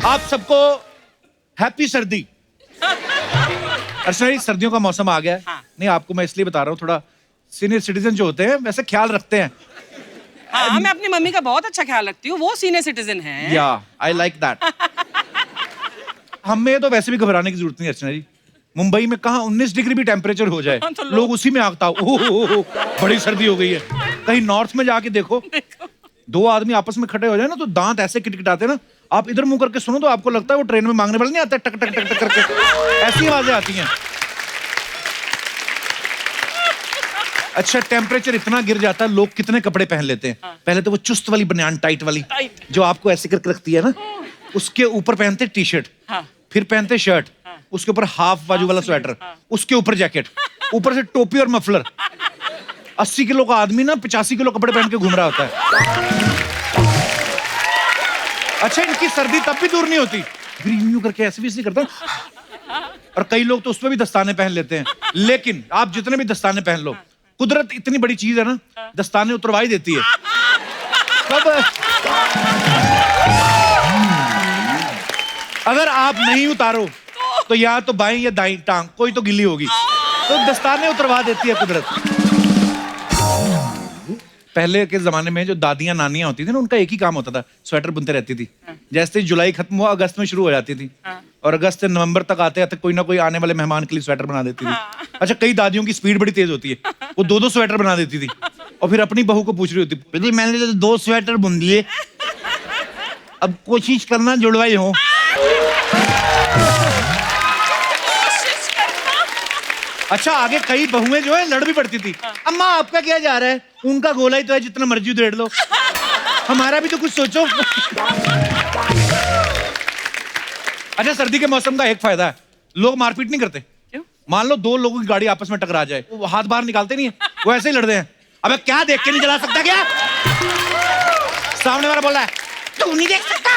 आप सबको हैप्पी सर्दी। अर्चना जी, सर्दियों का मौसम आ गया है। हाँ। नहीं, आपको मैं इसलिए बता रहा हूँ, थोड़ा सीनियर सिटीजन जो होते हैं वैसे ख्याल रखते हैं। हाँ, मैं अपनी मम्मी का बहुत अच्छा ख्याल रखती हूँ, वो सीनियर सिटीजन है। या आई लाइक दैट। हमें तो वैसे भी घबराने की जरूरत नहीं अर्चना जी। मुंबई में कहाँ 19 डिग्री भी टेम्परेचर हो जाए हाँ, तो लोग उसी में आगता ओह बड़ी सर्दी हो गई है। कहीं नॉर्थ में जाके देखो, दो आदमी आपस में खड़े हो जाए ना तो दांत ऐसे किटकिटाते ना, आप इधर मुंह करके सुनो तो आपको लगता है वो ट्रेन में मांगने वाले नहीं आते टक टक टक टक करके, ऐसी आवाजें आती हैं। अच्छा, टेम्परेचर इतना गिर जाता है, लोग कितने कपड़े पहन लेते हैं। पहले तो वो चुस्त वाली बनियान टाइट वाली जो आपको ऐसे करके रखती है ना, उसके ऊपर पहनते टी शर्ट, फिर पहनते शर्ट, उसके ऊपर हाफ बाजू वाला स्वेटर, उसके ऊपर जैकेट, ऊपर से टोपी और मफलर। 80 किलो का आदमी ना 85 किलो कपड़े पहन के घूम रहा होता है। अच्छा, इनकी सर्दी तब भी दूर नहीं होती, यूं करके ऐसे भी ऐसे करता है। और कई लोग तो उसमें भी दस्ताने पहन लेते हैं। लेकिन आप जितने भी दस्ताने पहन लो, कुदरत इतनी बड़ी चीज है ना, दस्ताने उतरवा ही देती है। कब अगर आप नहीं उतारो तो या तो बाएं या दाईं टांग कोई तो गिल्ली होगी, तो दस्ताने उतरवा देती है कुदरत। पहले के जमाने में जो दादियां नानियां होती थी ना, उनका एक ही काम होता था, स्वेटर बुनते रहती थी। जैसे जुलाई खत्म हुआ अगस्त में शुरू हो जाती थी, और अगस्त से नवंबर तक आते आते कोई ना कोई आने वाले मेहमान के लिए स्वेटर बना देती थी। अच्छा, कई दादियों की स्पीड बड़ी तेज होती है, वो 2-2 स्वेटर बना देती थी और फिर अपनी बहू को पूछ रही होती, मैंने तो 2 स्वेटर बुन दिए, अब कोशिश करना जुड़वाई हो। अच्छा, आगे कई बहुएं जो है लड़ भी पड़ती थी, अम्मा आपका क्या जा रहा है, उनका गोला ही तो है, जितना मर्जी उधेड़ लो, हमारा भी तो कुछ सोचो। अच्छा, सर्दी के मौसम का एक फायदा है, लोग मारपीट नहीं करते। क्यों? मान लो 2 लोगों की गाड़ी आपस में टकरा जाए, वो हाथ बाहर निकालते नहीं है, वो ऐसे ही लड़ते हैं। अबे क्या देख के नहीं चला सकता क्या? सामने वाला बोल रहा है तू नहीं देख सकता,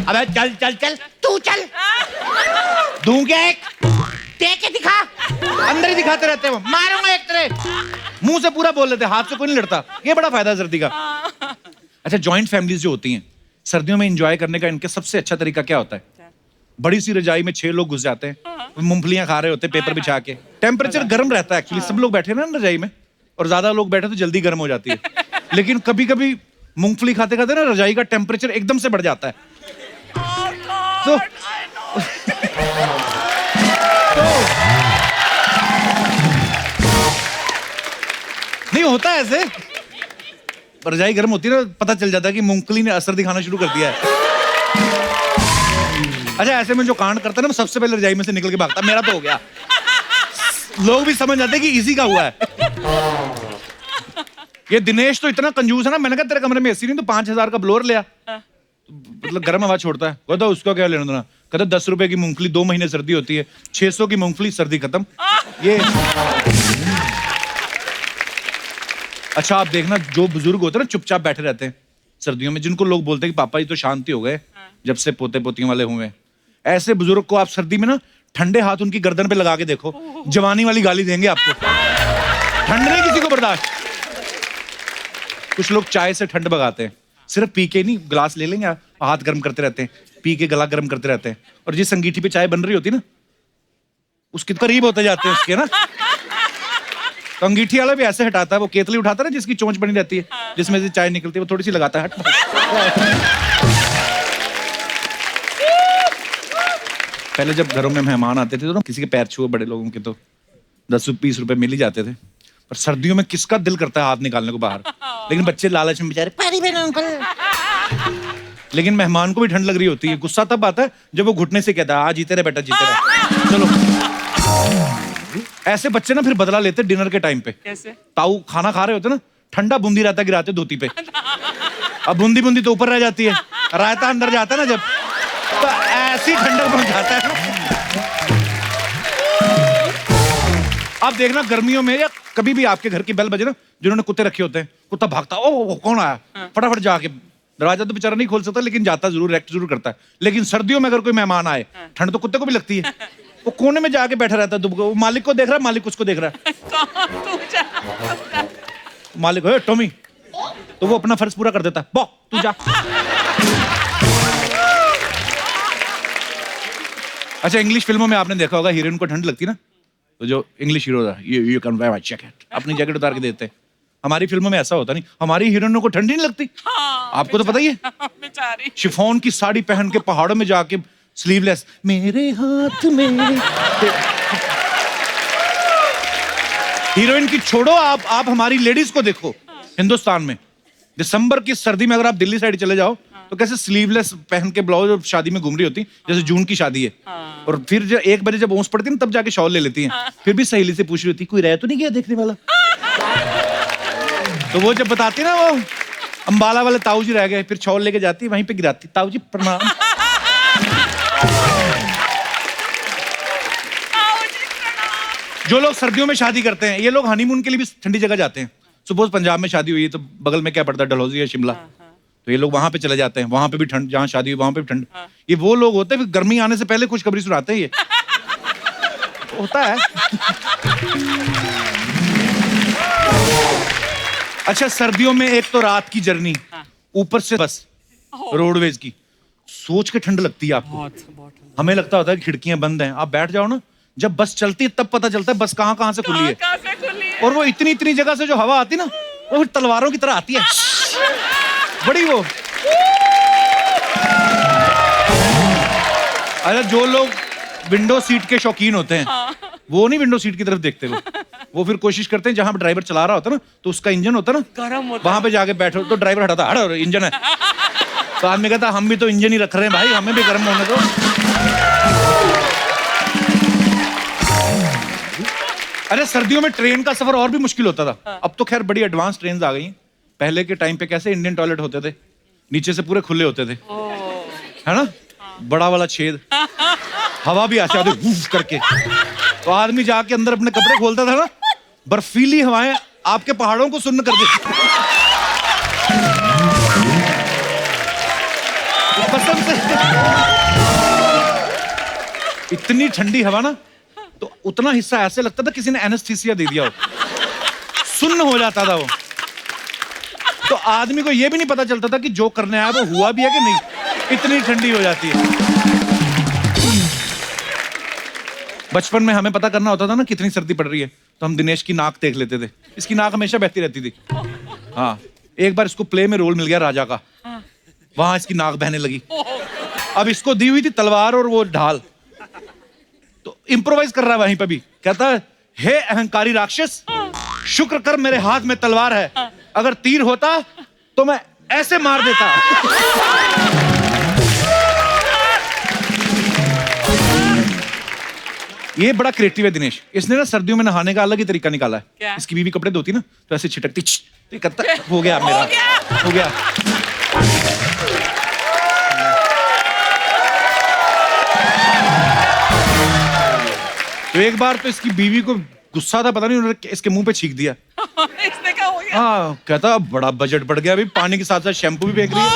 अबे चल चल चल तू चल, दूं क्या एक, देख के दिखा, अंदर ही दिखाते रहते हैं, वो मारूंगा एक तरह, मुंह से पूरा बोल लेते, हाथ से कोई नहीं लड़ता। ये बड़ा फायदा है सर्दी का। अच्छा, जॉइंट फैमिलीज जो होती हैं, सर्दियों में एंजॉय करने का इनके सबसे अच्छा तरीका क्या होता है? बड़ी सी रजाई में 6 लोग घुस जाते हैं, मूंगफलियां खा रहे होते हैं पेपर बिछा के, टेम्परेचर गर्म रहता है एक्चुअली, सब लोग बैठे ना रजाई में, और ज्यादा लोग बैठे तो जल्दी गर्म हो जाती है। लेकिन कभी कभी मूंगफली खाते खाते ना रजाई का टेम्परेचर एकदम से बढ़ जाता है, तो नहीं होता है ऐसे, रजाई गर्म होती है ना, पता चल जाता है कि मूंगफली ने असर दिखाना शुरू कर दिया है। अच्छा, ऐसे में जो कांड करता है ना, सबसे पहले रजाई में से निकल के भागता, मेरा तो हो गया। लोग भी समझ जाते हैं कि इसी का हुआ है। ये दिनेश तो इतना कंजूस है ना, मैंने कहा तेरे कमरे में एसी नहीं तो 5000 का ब्लोअर लिया, मतलब गर्म हवा छोड़ता है। कहता उसका क्या लेना देना, कहता 10 रुपए की मूंगफली 2 महीने सर्दी होती है, 600 की मूंगफली सर्दी खत्म। ये अच्छा, आप देखना जो बुजुर्ग होते हैं ना चुपचाप बैठे रहते हैं सर्दियों में, जिनको लोग बोलते हैं कि पापा जी तो शांति हो गए जब से पोते पोतियों वाले हुए, ऐसे बुजुर्ग को आप सर्दी में ना ठंडे हाथ उनकी गर्दन पे लगा के देखो, जवानी वाली गाली देंगे आपको। ठंड नहीं किसी को बर्दाश्त। कुछ लोग चाय से ठंड भगाते हैं, सिर्फ पी के नहीं, गिलास ले लेंगे, हाथ गर्म करते रहते हैं, पी के गला गर्म करते रहते हैं, और जिस अंगीठी पे चाय बन रही होती है ना, उसके करीब होते जाते हैं उसके ना, तो अंगीठी वाला भी ऐसे हटाता है, वो केतली उठाता है ना जिसकी चोंच बनी रहती है, जिसमें से चाय निकलती है, वो थोड़ी सी लगाता है, पहले जब घरों में मेहमान आते थे तो ना किसी के पैर छुए बड़े लोगों के तो 10-20 रुपए मिल ही जाते थे, पर सर्दियों में किसका दिल करता है हाथ निकालने को बाहर, लेकिन बच्चे लालच में बेचारे पैरी में अंकल। लेकिन मेहमान को भी ठंड लग रही होती है, गुस्सा तब आता है जब वो घुटने से कहता है आ जीते रहे बेटा जीते रहे, चलो। ऐसे बच्चे ना फिर बदला लेते डिनर के टाइम पे। कैसे? ताऊ खाना खा रहे होते ना, ठंडा बूंदी रहता गिराते धोती पे, अब बूंदी बूंदी तो ऊपर रह जाती है, रायता अंदर जाता है ना जब, तो ऐसी ठंडक पहुंच जाता है। आप देखना गर्मियों में या कभी भी आपके घर की बेल बजे ना, जिन्होंने कुत्ते रखे होते हैं, कुत्ता भागता, ओ कौन आया, फटाफट जाके, दरवाजा तो बेचारा नहीं खोल सकता लेकिन जाता जरूर, रिएक्ट जरूर करता है। लेकिन सर्दियों में अगर कोई मेहमान आए, ठंड तो कुत्ते को भी लगती है, वो कोने में जाके बैठा रहता है, वो मालिक को देख रहा है, मालिक उसको देख रहा है, मालिक हो टॉमी, तो वो अपना फर्ज पूरा कर देता है, बॉ तू जा। अच्छा, इंग्लिश फिल्मों में आपने देखा होगा हीरोइन को ठंड लगती ना, तो जो इंग्लिश हीरो था, you can wear my jacket, अपनी जैकेट उतार के देते हैं। हमारी फिल्मों में ऐसा होता नहीं, हमारी हीरोइनों को ठंड नहीं लगती। हाँ, आपको तो पता ही है, बेचारी शिफॉन की साड़ी पहन के पहाड़ों में जाके स्लीवलेस, मेरे हाथ में। हीरोइन की छोड़ो, आप हमारी लेडीज को देखो हिंदुस्तान में, दिसंबर की सर्दी में अगर आप दिल्ली साइड चले जाओ तो कैसे स्लीवलेस पहन के ब्लाउज शादी में घूम रही होती, जैसे जून की शादी है। और फिर जब 1 बजे जब ओस पड़ती है ना, तब जाके शॉल ले लेती हैं। फिर भी सहेली से पूछ रही होती, कोई रह तो नहीं गया देखने वाला। तो वो जब बताती ना, वो अंबाला वाले ताऊ जी रह गए, फिर शॉल लेके जाती, वहीं पे गिराती, ताऊ जी प्रणाम। जो लोग सर्दियों में शादी करते हैं, ये लोग हनीमून के लिए भी ठंडी जगह जाते हैं। सपोज पंजाब में शादी हुई है तो बगल में क्या पड़ता है, डलहौजी या शिमला, तो ये लोग वहां पे चले जाते हैं, वहां पे भी ठंड, जहां शादी हुई वहां पे भी ठंड। ये वो लोग होते हैं, फिर गर्मी आने से पहले खुशखबरी सुनाते हैं। ये होता है। अच्छा, सर्दियों में एक तो रात की जर्नी, ऊपर से बस रोडवेज की, सोच के ठंड लगती है आपको। बहुत हमें लगता होता है कि खिड़कियां बंद हैं, आप बैठ जाओ ना, जब बस चलती है तब पता चलता है बस कहां कहां से खुली है। कहाँ से खुली है? और वो इतनी इतनी जगह से जो हवा आती ना, वो फिर तलवारों की तरह आती है, बड़ी वो। अरे जो लोग विंडो सीट के शौकीन होते हैं, वो नहीं विंडो सीट की तरफ देखते, वो फिर कोशिश करते हैं जहां ड्राइवर चला रहा होता ना, तो उसका इंजन होता ना गर्म होता, वहां पे जाके बैठो तो ड्राइवर हटाता, हट इंजन है। तो आदमी कहता, हम भी तो इंजन ही रख रहे हैं भाई, हमें भी गर्म होने दो। अरे सर्दियों में ट्रेन का सफर और भी मुश्किल होता था। अब तो खैर बड़ी एडवांस ट्रेन आ गई हैं। पहले के टाइम पे कैसे इंडियन टॉयलेट होते थे, नीचे से पूरे खुले होते थे, है ना, बड़ा वाला छेद, हवा भी आती है करके। तो आदमी जाके अंदर अपने कपड़े खोलता था ना, बर्फीली हवाएं आपके पहाड़ों को सुन्न कर देती। कसम से इतनी ठंडी हवा ना, तो उतना हिस्सा ऐसे लगता था किसी ने एनेस्थीसिया दे दिया हो, सुन्न हो जाता था वो। तो आदमी को यह भी नहीं पता चलता था कि जो करने आया वो हुआ भी है कि नहीं, इतनी ठंडी हो जाती है। बचपन में हमें पता करना होता था ना कितनी सर्दी पड़ रही है, तो हम दिनेश की नाक देख लेते थे, इसकी नाक हमेशा बहती रहती थी। हाँ, एक बार इसको प्ले में रोल मिल गया राजा का, वहां इसकी नाक बहने लगी। अब इसको दी हुई थी तलवार और वो ढाल, तो इम्प्रोवाइज कर रहा है वहीं पे भी, कहता है, हे अहंकारी राक्षस, शुक्र कर मेरे हाथ में तलवार है, अगर तीर होता तो मैं ऐसे मार देता। ये बड़ा क्रिएटिव है दिनेश, इसने ना सर्दियों में नहाने का अलग ही तरीका निकाला है। क्या? इसकी बीवी कपड़े धोती ना, तो ऐसे छिटकती, तो कहता हो गया मेरा, हो गया। तो एक बार तो इसकी बीवी को गुस्सा था, पता नहीं उन्होंने इसके मुंह पे छींक दिया। इसने क्या हो गया? हाँ, कहता बड़ा बजट बढ़ गया, अभी पानी के साथ साथ शैम्पू भी फेंक रही है।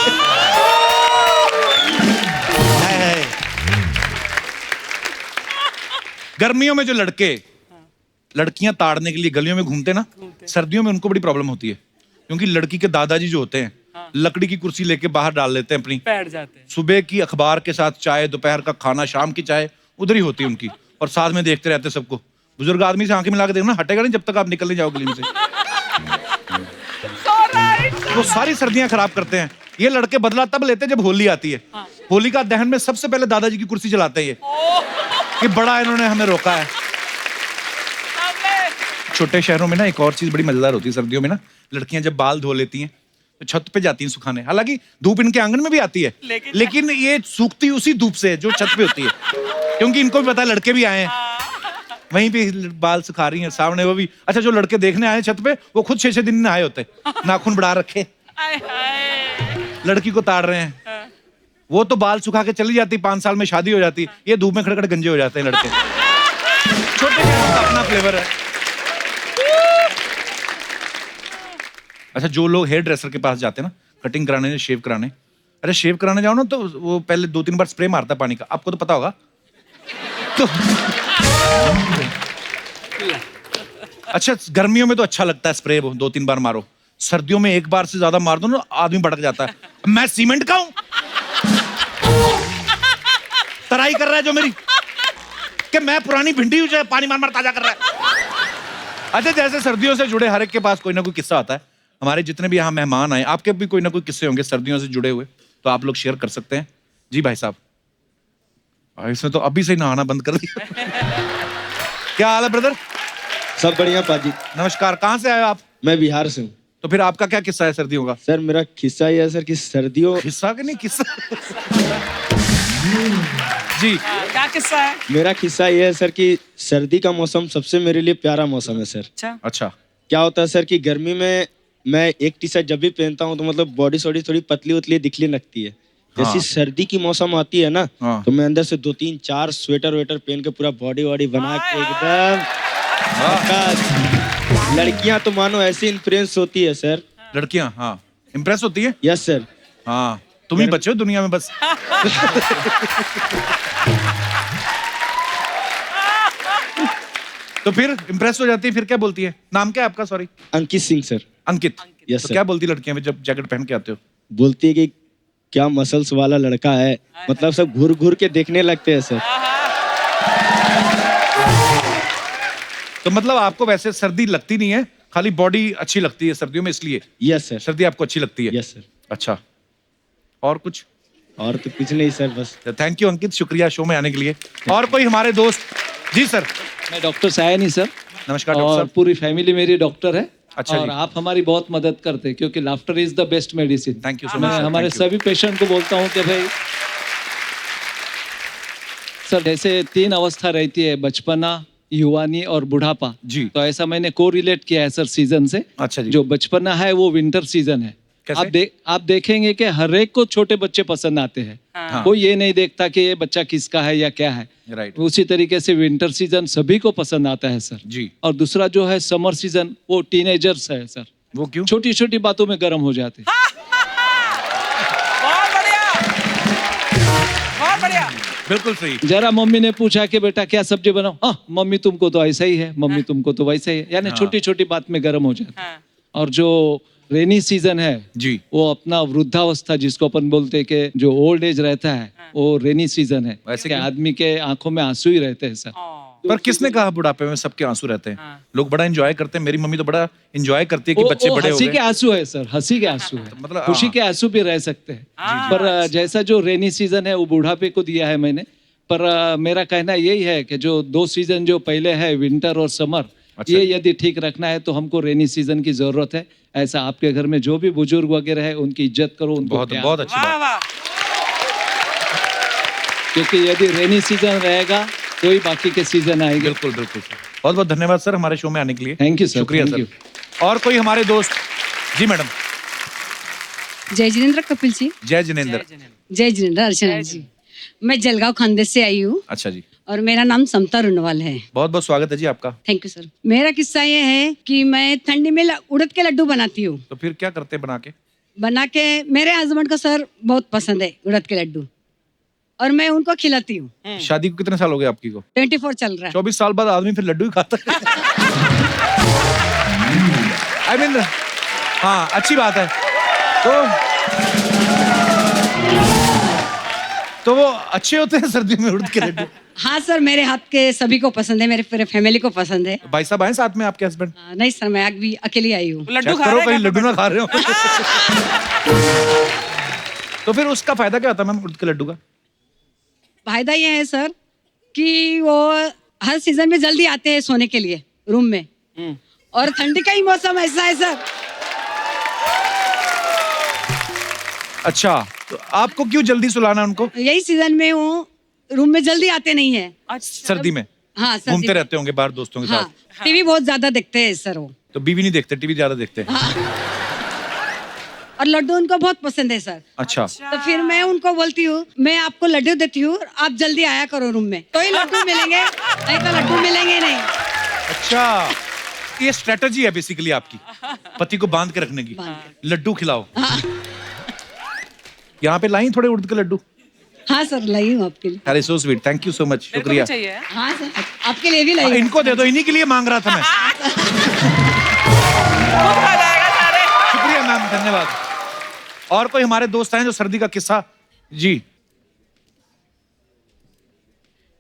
गर्मियों में जो लड़कियां ताड़ने के लिए गलियों में घूमते ना, सर्दियों में उनको बड़ी प्रॉब्लम होती है, क्योंकि लड़की के दादाजी जो होते हैं, लकड़ी की कुर्सी लेके बाहर डाल लेते हैं अपनी, बैठ जाते हैं। सुबह की अखबार के साथ चाय, दोपहर का खाना, शाम की चाय उधर ही होती है उनकी, और साथ में देखते रहते सबको। बुजुर्ग आदमी से आंखें मिला के देखना, हटेगा नहीं जब तक आप निकल नहीं जाओ गली में से। वो सारी सर्दियां खराब करते हैं। ये लड़के बदला तब लेते हैं जब होली आती है। होली का दहन में सबसे पहले दादाजी की कुर्सी जलाते हैं ये, कि बड़ा इन्होंने हमें रोका है। छोटे शहरों में ना एक और चीज बड़ी मजेदार होती है सर्दियों में ना, लड़कियां जब बाल धो लेती हैं तो छत पे जाती हैं सुखाने। हालांकि धूप इनके आंगन में भी आती है, लेकिन ये सूखती उसी धूप से जो छत पे होती है, क्योंकि इनको भी पता है लड़के भी आए हैं, वहीं पे बाल सुखा रही हैं सामने वो भी। अच्छा, जो लड़के देखने आए छत पे, वो खुद 6-6 दिन नहाए होते, नाखून बढ़ा रखे, लड़की को ताड़ रहे हैं। वो तो बाल सुखा के चली जाती, 5 साल में शादी हो जाती, ये धूप में खड़खड़ गंजे हो जाते हैं लड़के। छोटे शहरों का अपना फ्लेवर है। अच्छा, जो लोग हेयर ड्रेसर के पास जाते हैं ना, कटिंग कराने, शेव कराने, अरे शेव कराने जाओ ना, तो वो पहले 2-3 बार स्प्रे मारता है पानी का, आपको तो पता होगा। तो अच्छा, गर्मियों में तो अच्छा लगता है स्प्रे 2-3 बार मारो, सर्दियों में एक बार से ज्यादा मार दो ना, आदमी भड़क जाता है। मैं सीमेंट का हूं, तराई कर रहा है जो मेरी, कि मैं पुरानी भिंडी हूं जो पानी मार मार ताजा कर रहा है। अच्छा, जैसे सर्दियों से जुड़े हर एक के पास कोई ना कोई किस्सा आता है। हमारे जितने भी यहाँ मेहमान आए, आपके भी कोई ना कोई किस्से होंगे सर्दियों से जुड़े हुए, तो आप लोग शेयर कर सकते हैं। जी भाई साहब। इसने तो अभी से ही नहाना बंद कर दिया। क्या हाल है ब्रदर? सब बढ़िया पाजी। नमस्कार, कहाँ से आए हो आप? मैं बिहार से हूँ। तो फिर आपका क्या किस्सा है सर्दियों का? सर मेरा किस्सा ये है सर कि सर्दियों किस्सा के नहीं किस्सा। जी, क्या किस्सा है? मेरा किस्सा ये है सर कि सर्दी का मौसम सबसे मेरे लिए प्यारा मौसम है सर। अच्छा। अच्छा। क्या होता है सर कि गर्मी में मैं एक टी शर्ट जब भी पहनता हूँ तो मतलब बॉडी सॉडी थोड़ी पतली उतली दिखने लगती है। हाँ। जैसी सर्दी की मौसम आती है ना, हाँ। तो मैं अंदर से 2-3-4 स्वेटर वेटर पहन के पूरा बॉडी वॉडी बना के एकदम झकास। लड़कियां तो मानो ऐसी इन्फ्लुएंस होती है सर। लड़कियां हाँ इम्प्रेस होती है। Yes sir. हाँ, तुम ही बचे हो दुनिया में बस। तो फिर इम्प्रेस हो जाती है, फिर क्या बोलती है? नाम क्या है आपका? सॉरी। अंकित सिंह सर। अंकित। यस तो सर। क्या बोलती लड़कियां जब जैकेट पहन के आते हो? बोलती है कि क्या मसल्स वाला लड़का है, मतलब सब घूर घूर के देखने लगते हैं सर। तो मतलब आपको वैसे सर्दी लगती नहीं है, खाली बॉडी अच्छी लगती है सर्दियों में, इसलिए यस सर। सर्दी आपको अच्छी लगती है। Yes sir. अच्छा, और कुछ? और तो कुछ नहीं सर, बस। थैंक यू अंकित, शुक्रिया शो में आने के लिए। और कोई हमारे दोस्त? जी सर। मैं डॉक्टर सायनी सर। नमस्कार डॉक्टर और साहब। पूरी फैमिली मेरी डॉक्टर है। अच्छा और जी। आप हमारी बहुत मदद करते हैं क्योंकि laughter is the best medicine. Thank you so मैं much, sir. हमारे Thank you. सभी पेशेंट को बोलता हूँ कि भाई सर जैसे 3 अवस्था रहती है, बचपना, युवानी और बुढ़ापा। जी। तो ऐसा मैंने को रिलेट किया है सर सीजन से। अच्छा जी। जो बचपना है वो विंटर सीजन है। कैसे? आप देखेंगे कि हर एक को छोटे बच्चे पसंद आते हैं। हाँ। कोई ये नहीं देखता कि ये बच्चा किसका है या क्या है। राइट। उसी तरीके से विंटर सीजन सभी को पसंद आता है सर। जी। और दूसरा जो है समर सीजन, वो टीनेजर्स है सर। वो क्यों? छोटी छोटी बातों में गर्म हो जाते हैं। बहुत बढ़िया, बहुत बढ़िया। बिल्कुल सही। जरा मम्मी ने पूछा कि बेटा क्या सब्जी बनाओ, हाँ मम्मी तुमको तो ऐसा ही है, मम्मी तुमको तो वैसा ही है, यानी हाँ। छोटी छोटी बात में गर्म हो जाते हैं। हाँ। और जो रेनी सीजन है जी। वो अपना वृद्धावस्था जिसको अपन बोलते हैं कि जो ओल्ड एज रहता है, वो रेनी सीजन है। वैसे कि क्यों? आदमी के आंखों में आंसू ही रहते हैं सर। पर किसने कहा बुढ़ापे में सबके आंसू रहते हैं? हाँ। लोग बड़ा एंजॉय करते हैं। मेरी मम्मी तो बड़ा एंजॉय करती है कि बच्चे वो बड़े हो हंसी के गए। आंसू है सर, हंसी के आंसू है। मतलब, खुशी हाँ। के आंसू भी रह सकते हैं। हाँ। पर जैसा जो रेनी सीजन है वो बुढ़ापे को दिया है मैंने। पर मेरा कहना यही है कि जो 2 सीजन जो पहले है विंटर और समर, अच्छा ये जी। यदि ठीक रखना है तो हमको रेनी सीजन की जरूरत है। ऐसा आपके घर में जो भी बुजुर्ग वगैरह है उनकी इज्जत करो, उनको बहुत प्यार बहुत दो। अच्छी वाह बात। वाह। क्योंकि यदि रेनी सीजन रहेगा तो ही बाकी के सीजन आएंगे। बिल्कुल बिल्कुल सर। बहुत बहुत धन्यवाद सर हमारे शो में आने के लिए। Thank you, sir. शुक्रिया Thank सर। you. और कोई हमारे दोस्त? जी मैडम। जय जिनेन्द्र कपिल जी। जय जिनेन्द्र। जय जिनेन्द्र अर्चना जी। मैं जलगांव खानदेश से आई हूँ अच्छा जी। और मेरा नाम समता रुनवाल है। बहुत बहुत स्वागत है जी आपका। Thank you sir. मेरा किस्सा ये है कि मैं ठंडी में उड़द के लड्डू बनाती हूँ। तो फिर क्या करते हैं बना के मेरे हस्बैंड को सर बहुत पसंद है उड़द के लड्डू, और मैं उनको खिलाती हूँ। शादी को कितने साल हो गए आपकी को? 24 चल रहा है। 24 साल बाद आदमी फिर लड्डू ही खाता है। आई मीन हाँ अच्छी बात है। तो वो अच्छे होते हैं सर्दी में उड़द के लड्डू। हाँ सर, मेरे हाथ के सभी को पसंद है, मेरे पूरे फैमिली को पसंद है। भाई साहब आए साथ में आपके हस्बैंड? नहीं सर, मैं अभी अकेली आई हूँ। लड्डू चेक खा करो रहे कहीं हैं लड्डू ना खा रहे हो। तो फिर उसका फायदा क्या होता है मैम उड़द के लड्डू का? फायदा ये है सर कि वो हर सीजन में जल्दी आते हैं सोने के लिए रूम में, और ठंडी का ही मौसम ऐसा है सर। अच्छा, तो आपको क्यों जल्दी सुलाना है उनको? यही सीजन में वो रूम में जल्दी आते नहीं है। अच्छा। सर्दी में हाँ सर्दी घूमते में। रहते होंगे बाहर दोस्तों के हाँ, साथ। टीवी बहुत ज्यादा देखते हैं सर वो। तो बीवी नहीं देखते, टीवी ज्यादा देखते हैं। और लड्डू उनको बहुत पसंद है सर। अच्छा। तो फिर मैं उनको बोलती हूँ मैं आपको लड्डू देती हूँ, आप जल्दी आया करो रूम में, तो ही लड्डू मिलेंगे, नहीं तो लड्डू मिलेंगे नहीं। अच्छा, ये स्ट्रेटजी है बेसिकली आपकी, पति को बांध के रखने की। लड्डू खिलाओ। यहाँ पे लाई थोड़े उड़द के लड्डू। हाँ सर, लाई हूँ आपके लिए। अरे so sweet, thank you so much, मेरे को भी शुक्रिया। चाहिए। हाँ सर, आपके लिए भी लाई हूँ। इनको दे दो, इन्हीं के लिए मांग रहा था मैं। खूब खा जाएगा सारे। शुक्रिया मैम, धन्यवाद। और कोई हमारे दोस्त हैं जो सर्दी का किस्सा? जी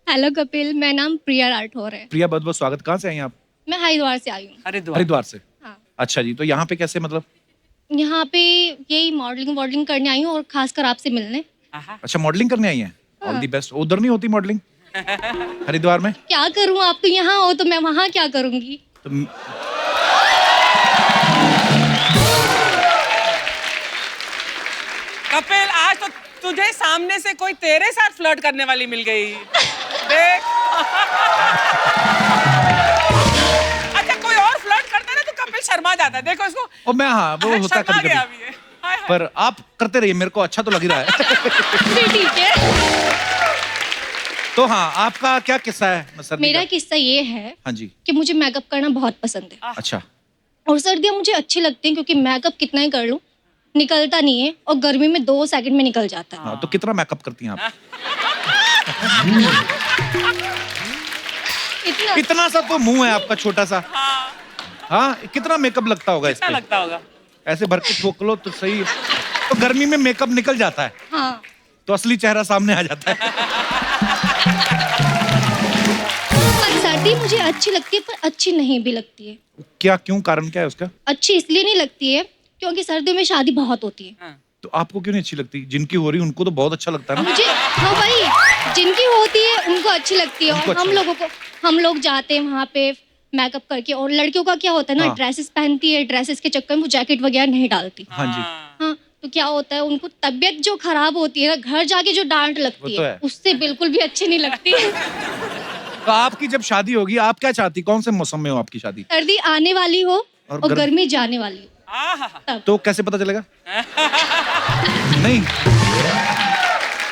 हेलो कपिल, मेरा नाम प्रिया राठौर है। प्रिया बहुत बहुत स्वागत। कहाँ से आई हैं आप? मैं हरिद्वार से आई हूँ। हरिद्वार से। हाँ, अच्छा जी, तो यहाँ पे कैसे मतलब? यहाँ पे यही मॉडलिंग करने आई हूँ और खासकर आपसे मिलने। अच्छा, मॉडलिंग करने आई हैं। All the best. उधर नहीं होती मॉडलिंग हरिद्वार में? क्या करूँ, आप तो यहाँ हो तो मैं वहाँ क्या करूँगी। तो कपिल, आज तो तुझे सामने से कोई तेरे साथ फ्लर्ट करने वाली मिल गई। देख। अच्छा, कोई और फ्लर्ट करता ना तो कपिल शर्मा जाता। देखो इसको। ओ मैं, हाँ वो होता है शर्मा कभी गया कभी। अभी ये। हाय हाय। पर आप करते रहिए, मेरे को अच्छा तो लग ही रहा है। फिर ठीक है। तो हाँ, आपका क्या किस्सा है सर्दी मेरा का? किस्सा ये है हाँ जी। कि मुझे मेकअप करना बहुत पसंद है अच्छा। और सर्दियाँ मुझे अच्छी लगती हैं क्योंकि मेकअप कितना ही कर लूँ निकलता नहीं है और गर्मी में 2 सेकंड में निकल जाता है। हाँ, तो कितना मेकअप करती हैं आप? इतना इतना सा तो मुंह है आपका, छोटा सा। हाँ, कितना मेकअप लगता होगा इस क्या पे? लगता होगा? ऐसे भर के ठोक लो तो सही। तो गर्मी में मेकअप निकल जाता है हाँ, तो असली चेहरा सामने आ जाता है। पर सर्दी मुझे अच्छी लगती है पर अच्छी नहीं भी लगती है। क्या, क्यों, कारण क्या है उसका? अच्छी इसलिए नहीं लगती है क्योंकि सर्दियों में शादी बहुत होती है। तो आपको क्यों नहीं अच्छी लगती? जिनकी हो रही उनको तो बहुत अच्छा लगता है ना। मुझे, हाँ भाई, जिनकी होती है उनको अच्छी लगती है उनको और अच्छा हम लोग जाते हैं वहाँ पे मेकअप करके और लड़कियों का क्या होता है ना, हाँ। ड्रेसेस पहनती है, ड्रेसेस के चक्कर में वो जैकेट वगैरह नहीं डालती। हाँ जी। हाँ, तो क्या होता है उनको तबीयत जो खराब होती है ना, घर जाके जो डांट लगती वो तो है है। उससे बिल्कुल भी अच्छी नहीं लगती। तो आपकी जब शादी होगी, आप क्या चाहती? कौन से मौसम में हो आपकी शादी? सर्दी आने वाली हो और और गर्मी जाने वाली हो। आहा। तो कैसे पता चलेगा? नहीं,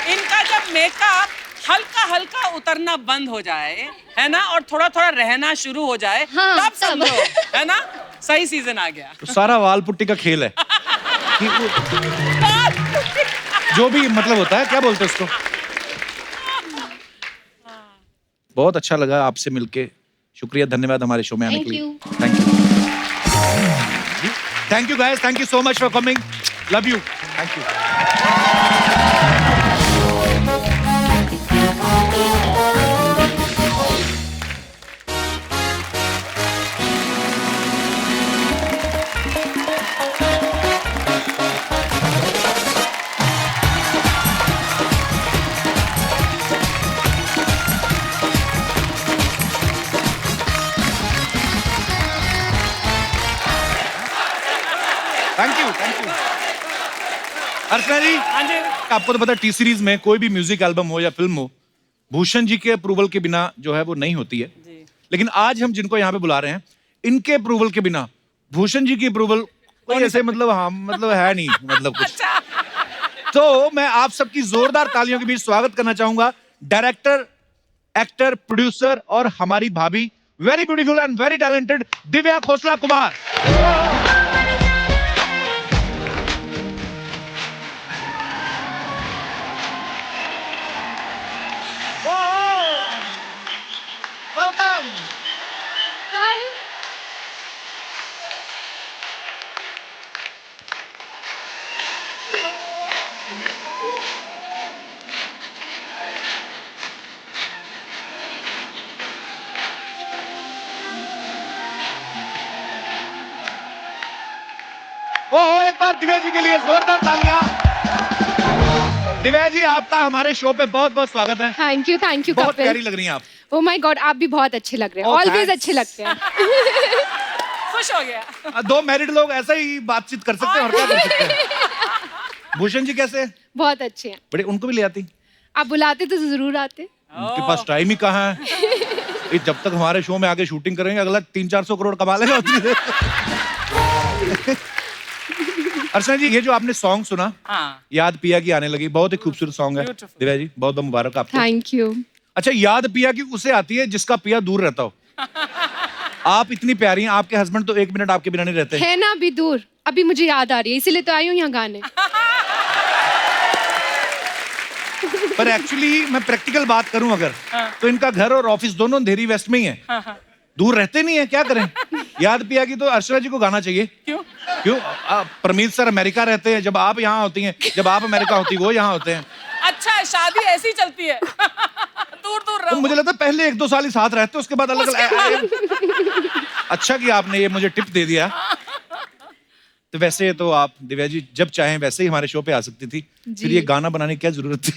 इनका जब मेकअप हल्का हल्का उतरना बंद हो जाए, है ना, और थोड़ा थोड़ा रहना शुरू हो जाए, हाँ, तब तब। समझो, है ना, सही सीजन आ गया। तो सारा वाल पुट्टी का खेल है कि जो भी मतलब होता है, क्या बोलते हैं उसको। बहुत अच्छा लगा आपसे मिलके। शुक्रिया, धन्यवाद हमारे शो में आने के Thank लिए। you. Thank you. Thank you guys, thank you so much for coming. Love you. Thank you. Thank you, thank you. Archana ji, हाँ जी। आपको तो पता है टी सीरीज में कोई भी म्यूजिक एल्बम हो या फिल्म हो, भूषण जी के अप्रूवल के बिना जो है वो नहीं होती है। लेकिन आज हम जिनको यहाँ पे बुला रहे हैं, इनके अप्रूवल के बिना भूषण जी की अप्रूवल कोई ऐसे मतलब, हाँ मतलब है नहीं, मतलब कुछ। तो मैं आप सबकी जोरदार तालियों के बीच स्वागत करना चाहूंगा डायरेक्टर, एक्टर, प्रोड्यूसर और हमारी भाभी, very beautiful and very talented Divya Khosla Kumar. Welcome. एक बार दिव्या जी के लिए जोरदार तालियां। दिव्या जी, आपका हमारे शो पे बहुत बहुत स्वागत है। थैंक यू बहुत प्यारी कपिल। लग रही हैं आप। ओ माय गॉड, आप भी बहुत अच्छे लग रहे हैं। Oh, always thanks. अच्छे लगते हैं। खुश हो गया। दो मैरिड लोग ऐसा ही बातचीत कर सकते हैं और क्या कर सकते हैं। भूषण जी कैसे हैं? बहुत अच्छे हैं। बड़े, उनको भी ले आती? आप बुलाते तो जरूर आते। उनके पास टाइम ही कहाँ है। ये जब तक हमारे शो में आके शूटिंग करेंगे, अगला 300-400 करोड़ कमा लेगा। अर्चना जी, ये जो आपने सॉन्ग सुना, हाँ। याद पिया की आने लगी, बहुत ही खूबसूरत सॉन्ग है। Beautiful. दिव्या जी, बहुत बहुत मुबारक आपको। Thank you. अच्छा, याद पिया की उसे आती है जिसका पिया दूर रहता हो। आप इतनी प्यारी हैं, आपके हस्बैंड तो 1 मिनट आपके बिना नहीं रहते। है ना, अभी दूर, अभी मुझे याद आ रही है, इसीलिए तो आई हूँ यहाँ गाने। पर एक्चुअली मैं प्रैक्टिकल बात करूं अगर, तो इनका घर और ऑफिस दोनों अंधेरी वेस्ट में ही है। दूर रहते नहीं है, क्या करें। याद पिया की तो अर्चना जी को गाना चाहिए। क्यों? क्यों? परमीत सर अमेरिका रहते हैं, जब आप यहाँ होती हैं, जब आप अमेरिका होती वो यहाँ होते हैं। अच्छा है, शादी ऐसी चलती है। दूर दूर तो रहो। मुझे लगता है पहले 1-2 साल ही साथ रहते, उसके बाद अलग अलग। अच्छा कि आपने ये मुझे टिप दे दिया। तो वैसे तो आप दिव्या जी जब चाहें वैसे ही हमारे शो पे आ सकती थी, फिर ये गाना बनाने की क्या जरूरत थी?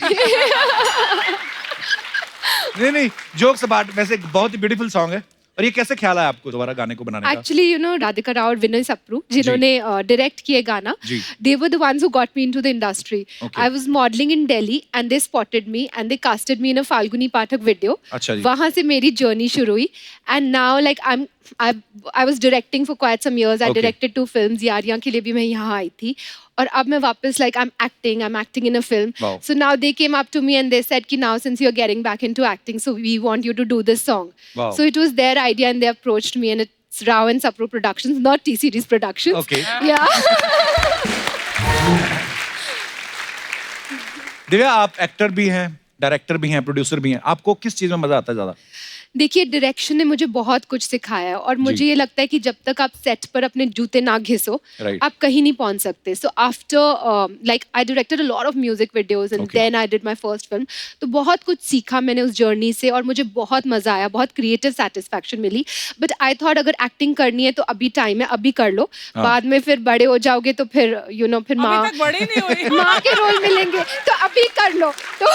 नहीं, जोक्स अबाउट, वैसे एक बहुत ही ब्यूटीफुल सॉन्ग है। और ये कैसे ख्याल आया आपको दोबारा गाने को बनाने का? Actually you no Radhika Rao और विनय सप्रू जिन्होंने डायरेक्ट किए गाना, जी। they were the ones who got me into the industry. Okay. I was modeling in Delhi and they spotted me and they casted me in a Falguni Pathak video. अच्छा जी। वहाँ से मेरी journey शुरू हुई and now like I was directing for quite some years. I Okay. directed 2 films. Yaariyan के लिए भी मैं यहाँ आई थी और अब मैं वापस like I'm acting in a film. Wow. So now they came up to me and they said कि now since you're getting back into acting, so we want you to do this song. Wow. So it was their idea and they approached me and it's Rao and Sapro Productions, not T-Series Productions. Okay. Yeah. Divya आप actor भी हैं, director भी हैं, producer भी हैं, आपको किस चीज में मजा आता है ज्यादा? देखिए डायरेक्शन ने मुझे बहुत कुछ सिखाया है और मुझे जी। ये लगता है कि जब तक आप सेट पर अपने जूते ना घिसो Right. आप कहीं नहीं पहुंच सकते. So after like I directed a lot of music videos and Okay. Then I did my first film. तो बहुत कुछ सीखा मैंने उस जर्नी से और मुझे बहुत मजा आया, बहुत क्रिएटिव सेटिस्फैक्शन मिली. बट आई थॉट अगर एक्टिंग करनी है तो अभी टाइम है, अभी कर लो. हाँ. बाद में फिर बड़े हो जाओगे तो फिर यू नो फिर माँ अभी तक बड़ी नहीं हुई। माँ के रोल मिलेंगे तो अभी कर लो. तो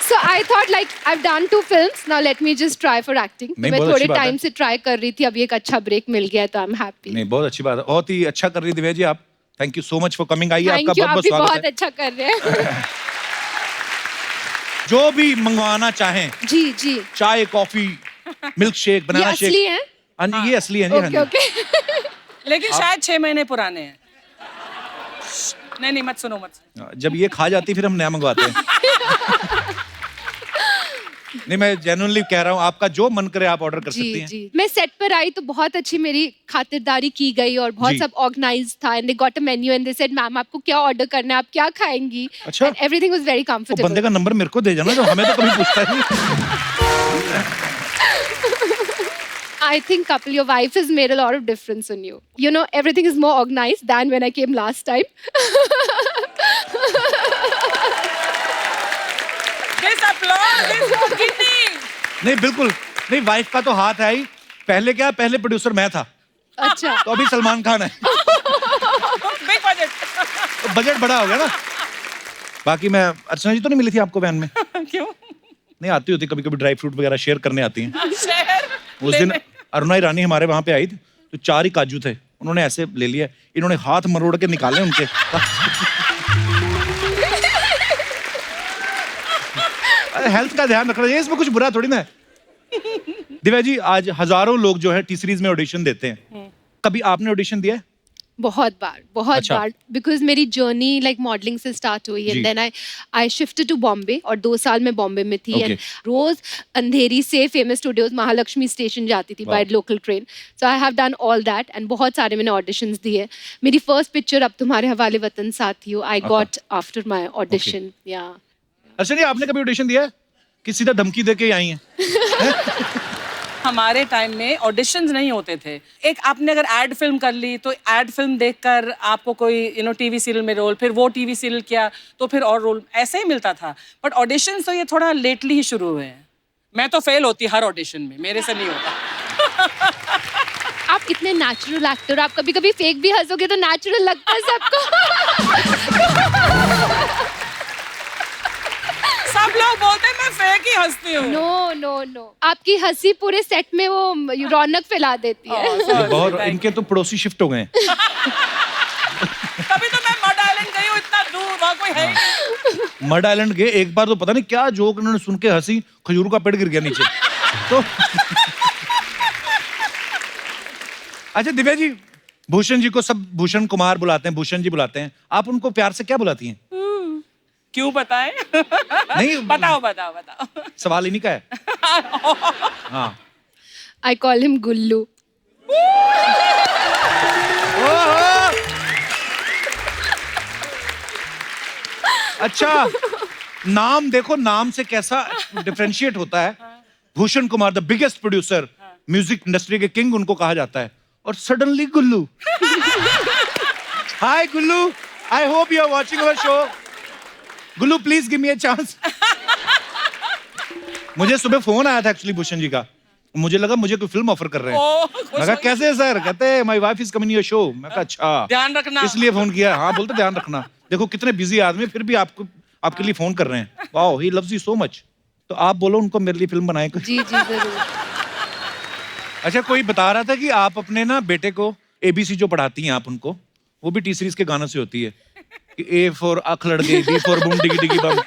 So I thought like I've done 2 films, now let me just try for acting. नहीं, मैं बहुत थोड़े अच्छी बात है। टाइम से ट्राई कर रही थी, अभी एक अच्छा ब्रेक मिल गया है तो आई एम हैप्पी. नहीं, बहुत अच्छी बात है, बहुत ही अच्छा कर रही दिव्या जी आप. Thank you so much for coming. आइए, थैंक आपका यू, बहुत आप भी बहुत बहुत स्वागत है. अच्छा कर रहे हैं. जो भी मंगवाना चाहें, जी जी. चाय, कॉफी, मिल्क शेक, ये बनाना शेक. असली है? हाँ जी, ये असली है जी. हाँ ओके जी. ओके. लेकिन शायद 6 महीने पुराने हैं। नहीं मत सुनो मत सुनो। जब ये खा जाती फिर हम नया मंगवाते हैं. नहीं, मैं जेन्युइनली कह रहा हूँ, आपका जो मन करे आप ऑर्डर कर सकती जी हैं. जी. मैं सेट पर आई तो बहुत अच्छी मेरी खातिरदारी की गई और बहुत जी. सब ऑर्गेनाइज था and they got a menu and they said ma'am आपको क्या ऑर्डर करना है, आप क्या खाएंगी. अच्छा. एंड एवरीथिंग वाज वेरी वो कंफर्टेबल. बंदे का नंबर मेरे को दे जाना, जो हमें तो कभी पूछता ही नहीं. I think couple, your wife has made a lot of difference in you. You know, everything is more organized than when I came last time. This applause is for Kitty. नहीं, बिल्कुल नहीं. वाइफ का तो हाथ है ही. पहले क्या, पहले प्रोड्यूसर मैं था, अच्छा. तो अभी सलमान खान है. Big budget. तो बजट बड़ा हो गया ना. बाकी मैं, अर्चना जी तो नहीं मिली थी आपको वैन में? क्यों? नहीं, आती होती कभी कभी, ड्राई फ्रूट वगैरह शेयर करने आती हैं. शहर उस दिन अरुणा ईरानी हमारे वहां पे आई थी, तो 4 ही काजू थे, उन्होंने ऐसे ले लिया, इन्होंने हाथ मरोड़ के निकाले उनके. हेल्थ का ध्यान रखना चाहिए, इसमें कुछ बुरा थोड़ी ना है. दिव्या जी, आज हजारों लोग जो है टी सीरीज में ऑडिशन देते हैं, कभी आपने ऑडिशन दिया है? बहुत बार अच्छा. बिकॉज मेरी जर्नी लाइक मॉडलिंग से स्टार्ट हुई जी. And then I shifted to Bombay और 2 साल में बॉम्बे में थी Okay. एंड रोज अंधेरी से फेमस स्टूडियोज महालक्ष्मी स्टेशन जाती थी by local train. So I have done all that and बहुत सारे मैंने ऑडिशंस दिए. मेरी फर्स्ट पिक्चर अब तुम्हारे हवाले वतन साथी हो I got after my audition. या अच्छा जी, आपने कभी ऑडिशन दिया है कि सीधा धमकी दे के ही आई हैं? हमारे टाइम में ऑडिशंस नहीं होते थे. एक आपने अगर एड फिल्म कर ली तो एड फिल्म देखकर आपको कोई टीवी सीरियल में रोल, फिर वो टीवी सीरियल किया तो फिर और रोल, ऐसे ही मिलता था. बट ऑडिशंस तो ये थोड़ा लेटली ही शुरू हुए हैं. मैं तो फेल होती हर ऑडिशन में, मेरे से नहीं होता. आप इतने नेचुरल एक्टर, आप कभी कभी फेक भी हंसोगे तो नेचुरल लगता है सबको. सब लोग बोलते हैं मैं फेक ही हंसती हूँ. नो नो नो, आपकी हंसी पूरे सेट में वो रौनक फैला देती है. बहुत, इनके तो पड़ोसी शिफ्ट हो गए हैं. कभी तो मैं मड आइलैंड गई हूँ इतना दूर, वहाँ कोई है ही नहीं. मड आइलैंड गए एक बार, तो पता नहीं क्या जोक उन्होंने सुन के हंसी, खजूर का पेड़ गिर गया नीचे. तो अच्छा दिव्या जी, भूषण जी को सब भूषण कुमार बुलाते हैं, भूषण जी बुलाते हैं, आप उनको प्यार से क्या बुलाती हैं? क्यों बताएं? नहीं, बताओ. सवाल इन्हीं का है. हाँ. आई कॉल हिम गुल्लू. ओहो! अच्छा, नाम देखो, नाम से कैसा डिफरेंशिएट होता है. Bhushan Kumar, the biggest producer, music industry के किंग उनको कहा जाता है, और suddenly Gullu. Hi Gullu, I hope you are watching our show. Gullu please give me a chance. मुझे सुबह फोन आया था एक्चुअली भूषण जी का, मुझे लगा मुझे कोई फिल्म ऑफर कर रहे हैं। मैं कहा कैसे है सर? कहते हैं my wife is coming your show. मैं कहा अच्छा, ध्यान रखना। इसलिए फोन किया। हाँ बोलते ध्यान रखना, देखो कितने बिजी आदमी फिर भी आपको आपके लिए फोन कर रहे हैं। Wow he loves you so much. तो आप बोलो उनको मेरे लिए फिल्म बनाए कुछ। जी जी जरूर। अच्छा, कोई बता रहा था कि आप अपने ना बेटे को ABC जो पढ़ाती हैं आप उनको, वो भी टी सीरीज के गानों से होती है कि A फॉर अख लड़के, B for boom diggy diggy बम,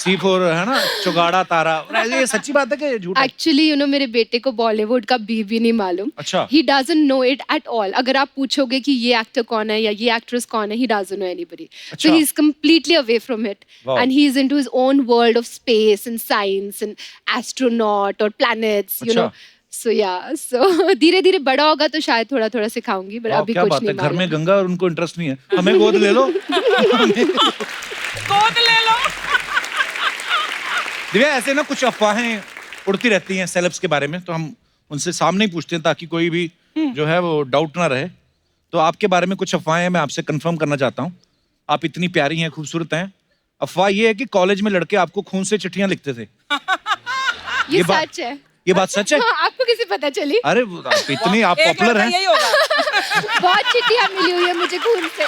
C फॉर है ना चुगाड़ा तारा। ये सच्ची बात है कि झूठ है? एक्चुअली यू नो मेरे बेटे को बॉलीवुड का भी नहीं मालूम। अच्छा। He doesn't know it at all. अगर आप पूछोगे कि ये एक्टर कौन है या ये एक्ट्रेस कौन है, ही डजंट नो एनीबॉडी। अच्छा। So he is completely away from it Wow. And he is into his own world of space and science and astronaut और प्लैनेट्स, यू नो। अच्छा। सो या सो धीरे धीरे बड़ा होगा तो शायद थोड़ा थोड़ा सिखाऊंगी, बट वाह, अभी क्या कुछ बात है, नहीं घर में मालूम। गंगा और उनको इंटरेस्ट नहीं है। हमें गोद ले लो। गोद ले लो। दिव्या, ऐसे ना कुछ अफवाहें उड़ती रहती हैं सेलेब्स के बारे में, तो हम उनसे सामने ही पूछते हैं ताकि कोई भी जो है वो डाउट ना रहे। तो आपके बारे में कुछ अफवाहें मैं आपसे कंफर्म करना चाहता हूँ। आप इतनी प्यारी हैं, खूबसूरत हैं। अफवाह ये है कि कॉलेज में लड़के आपको खून से चिट्ठियां लिखते थे। ये बात- सच है। ये बात सच है? हाँ, आपको कैसे पता चली? अरे आप इतनी आप एक पॉपुलर लड़का हैं। यही होगा। बहुत चिट्ठियां मिली हुई है मुझे खून से।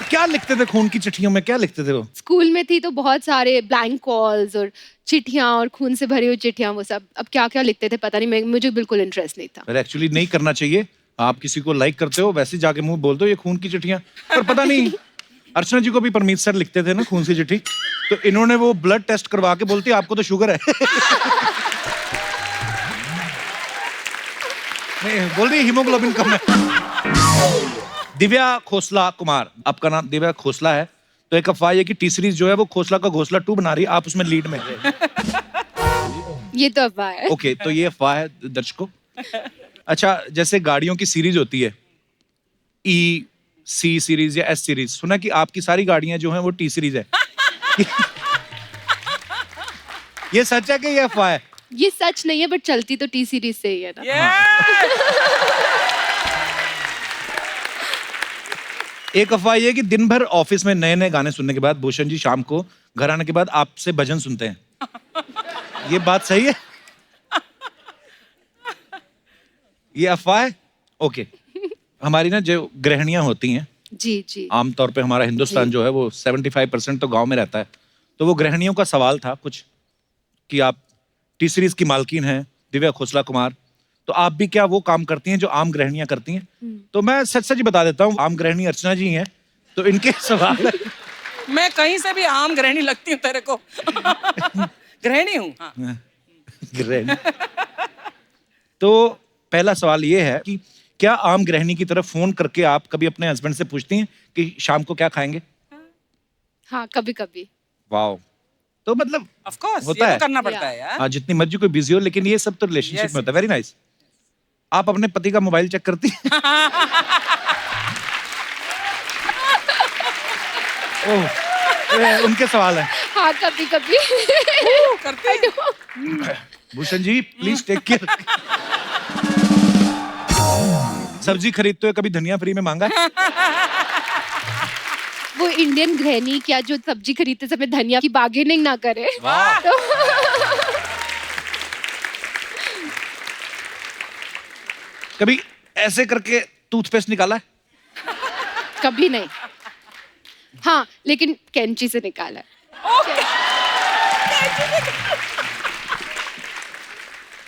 क्या लिखते थे खून की चिट्ठियों में? क्या लिखते थे वो? स्कूल में थी तो बहुत सारे ब्लैंक कॉल्स और चिट्ठियां और खून से भरी हुई चिट्ठियां, वो सब। अब क्या क्या लिखते थे पता नहीं, मुझे बिल्कुल इंटरेस्ट नहीं था। पर एक्चुअली नहीं करना चाहिए। आप किसी को लाइक करते हो वैसे जाके मुंह बोल दो ये खून की चिट्ठियां। पर पता नहीं, अर्चना जी को भी परमीत सर लिखते थे ना खून की चिट्ठी, तो इन्होंने वो ब्लड टेस्ट करवा के बोलती आपको तो शुगर है। नहीं, बोल रही हीमोग्लोबिन कम है। दिव्या खोसला कुमार, आपका नाम दिव्या खोसला है, तो एक अफवाह है कि टी सीरीज जो है वो खोसला का घोसला 2 बना रही है, आप उसमें लीड में हैं। ये तो अफवाह है। ओके, तो ये अफवाह है दर्शकों। अच्छा, जैसे गाड़ियों की सीरीज होती है, C सीरीज या S सीरीज, सुना कि आपकी सारी गाड़ियां जो हैं वो T सीरीज है। ये सच है कि ये अफवाह है? ये सच नहीं है, बट चलती तो टी सीरीज से ही है ना। एक अफवाह ये है कि दिन भर ऑफिस में नए नए गाने सुनने के बाद भूषण जी शाम को घर आने के बाद आपसे भजन सुनते हैं। ये बात सही है? ये अफवाह है? ओके। हमारी ना जो गृहिणियां होती हैं, जी जी। आमतौर पे हमारा हिंदुस्तान जो है वो 75% तो गांव में रहता है, तो वो गृहिणियों का सवाल था कुछ कि आप टी सीरीज की मालकिन हैं दिव्या खोसला कुमार, तो आप भी क्या वो काम करती हैं जो आम गृहिणियां करती हैं? तो मैं सच सच ही बता देता हूँ, आम गृहिणी अर्चना जी हैं, तो इनके सवाल है। मैं कहीं से भी आम गृहिणी लगती हूँ तेरे को। गृहिणी हूँ। हाँ। गृहिणी। तो पहला सवाल ये है कि क्या आम गृहिणी की तरफ फोन करके आप कभी अपने हस्बैंड से पूछती हैं कि शाम को क्या खाएंगे? हाँ, कभी कभी। वाओ, तो मतलब ऑफ कोर्स होता ये है। तो करना पड़ता है यार। हाँ, जितनी मर्जी कोई बिजी हो, लेकिन ये सब तो रिलेशनशिप Yes. में होता है। Very nice. आप अपने पति का मोबाइल चेक करती हैं? ओह, उनके सवाल है। हाँ, कभी कभी। करते हैं। Bhushan ji please take care. सब्जी खरीदते हुए कभी धनिया फ्री में मांगा है? वो इंडियन गृहिणी क्या जो सब्जी खरीदते समय धनिया की बार्गेनिंग ना करे। तो कभी ऐसे करके टूथपेस्ट निकाला है? कभी नहीं। हाँ, लेकिन कैंची से निकाला है।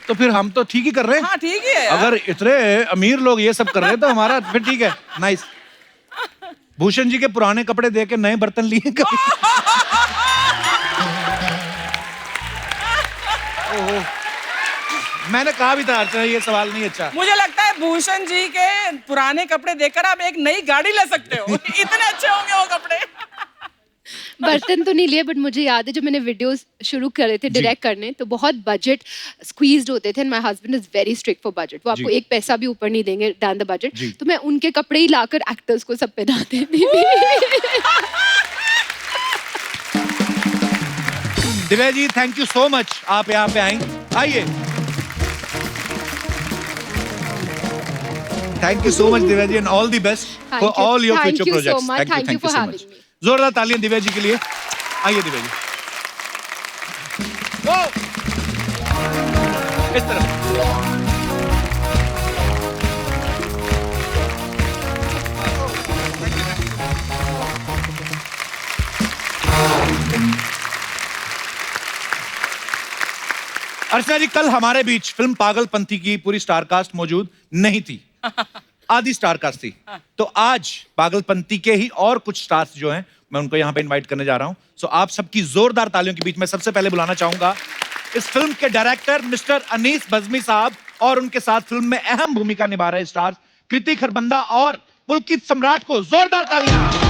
तो फिर हम तो ठीक ही कर रहे हैं। हाँ ठीक ही है यार। अगर इतने अमीर लोग ये सब कर रहे हैं तो हमारा फिर ठीक है। नाइस। भूषण जी के पुराने कपड़े दे के नए बर्तन लिए कभी? ओहो, मैंने कहा भी था अर्चना ये सवाल नहीं अच्छा। मुझे लगता है भूषण जी के पुराने कपड़े देखकर आप एक नई गाड़ी ले सकते हो। इतने अच्छे होंगे वो कपड़े। बर्तन तो नहीं लिए, बट मुझे याद है जब मैंने वीडियोस शुरू करे थे डायरेक्ट करने, तो बहुत बजट स्क्वीज्ड होते थे। My husband is very strict for budget. वो आपको जी। एक पैसा भी ऊपर नहीं देंगे डाउन द बजट। जी। तो मैं उनके कपड़े ही लाकर एक्टर्स को सब पहनाते थी। Divya ji thank you so much, आप यहाँ पे आई। आइए। Thank you so much, Divya ji, and all the best Thank for you. all your Thank future you so projects. much. Thank you for so having much. me. जोरदार तालियां दिव्या जी के लिए. आइए Divya ji. Go. इस तरफ. अर्चना जी, कल हमारे बीच फिल्म पागलपंथी की पूरी स्टार कास्ट मौजूद नहीं थी. आधी स्टार कास्ट थी. तो आज पागलपंथी के ही और कुछ स्टार्स जो हैं, मैं उनको यहाँ पे इनवाइट करने जा रहा हूं. सो आप सबकी जोरदार तालियों के बीच में सबसे पहले बुलाना चाहूंगा इस फिल्म के डायरेक्टर मिस्टर अनीस बज़मी साहब, और उनके साथ फिल्म में अहम भूमिका निभा रहे स्टार्स कृति खरबंदा और पुलकित सम्राट को जोरदार तालियां.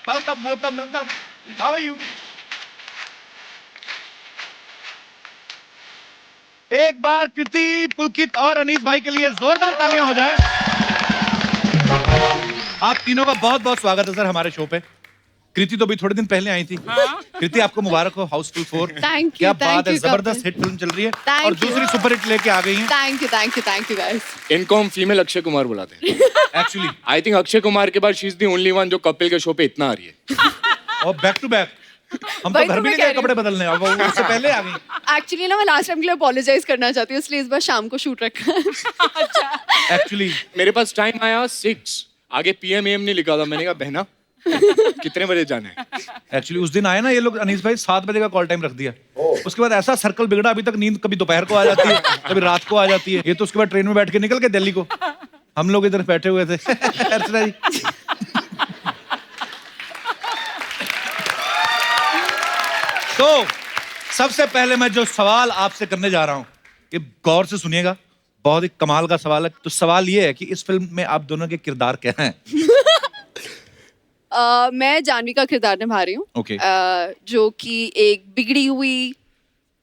Welcome. How are you? एक बार कृति, पुलकित और अनीस भाई के लिए जोरदार तालियां हो जाए. आप तीनों का बहुत बहुत स्वागत है सर हमारे शो पे. कृति तो भी थोड़े दिन पहले आई थी. कृति, आपको मुबारक हो हाउसफुल 4. Thank you, क्या thank बात है, you, जबरदस्त Kapil. हिट फिल्म चल रही है Thank और you. दूसरी सुपर हिट लेके आ गई हैं. Thank you, guys. इनको हम फीमेल अक्षय कुमार बुलाते हैं. Actually I think Akshay Kumar के बाद she is the only one जो कपिल के शो पे इतना आ रही है. और बैक टू बैक. हम तो वही घर तो भी मैं नहीं कह गए रही हूँ. कपड़े बदलने, अब वो उससे पहले आ गई. एक्चुअली ना मैं लास्ट टाइम के लिए अपोलोजाइज करना चाहती हूँ, इसलिए इस बार शाम को शूट रखा है. एक्चुअली मेरे पास टाइम आया 6, आगे PM AM नहीं लिखा था. मैंने कहा बहना कितने बजे जाना है. उस दिन आए ना ये लोग, अनीस भाई 7 बजे का कॉल टाइम रख दिया. उसके बाद ऐसा सर्कल बिगड़ा, अभी तक नींद कभी दोपहर को आ जाती है, कभी रात को आ जाती है. ये तो उसके बाद ट्रेन में बैठ के निकल गए दिल्ली को. हम लोग इधर बैठे हुए थे. अर्चना जी, तो सबसे पहले मैं जो सवाल आपसे करने जा रहा हूं, ये गौर से सुनिएगा, बहुत ही कमाल का सवाल है. तो सवाल ये है कि इस फिल्म में आप दोनों के किरदार क्या हैं? मैं जानवी का किरदार निभा रही हूँ. Okay. जो कि एक बिगड़ी हुई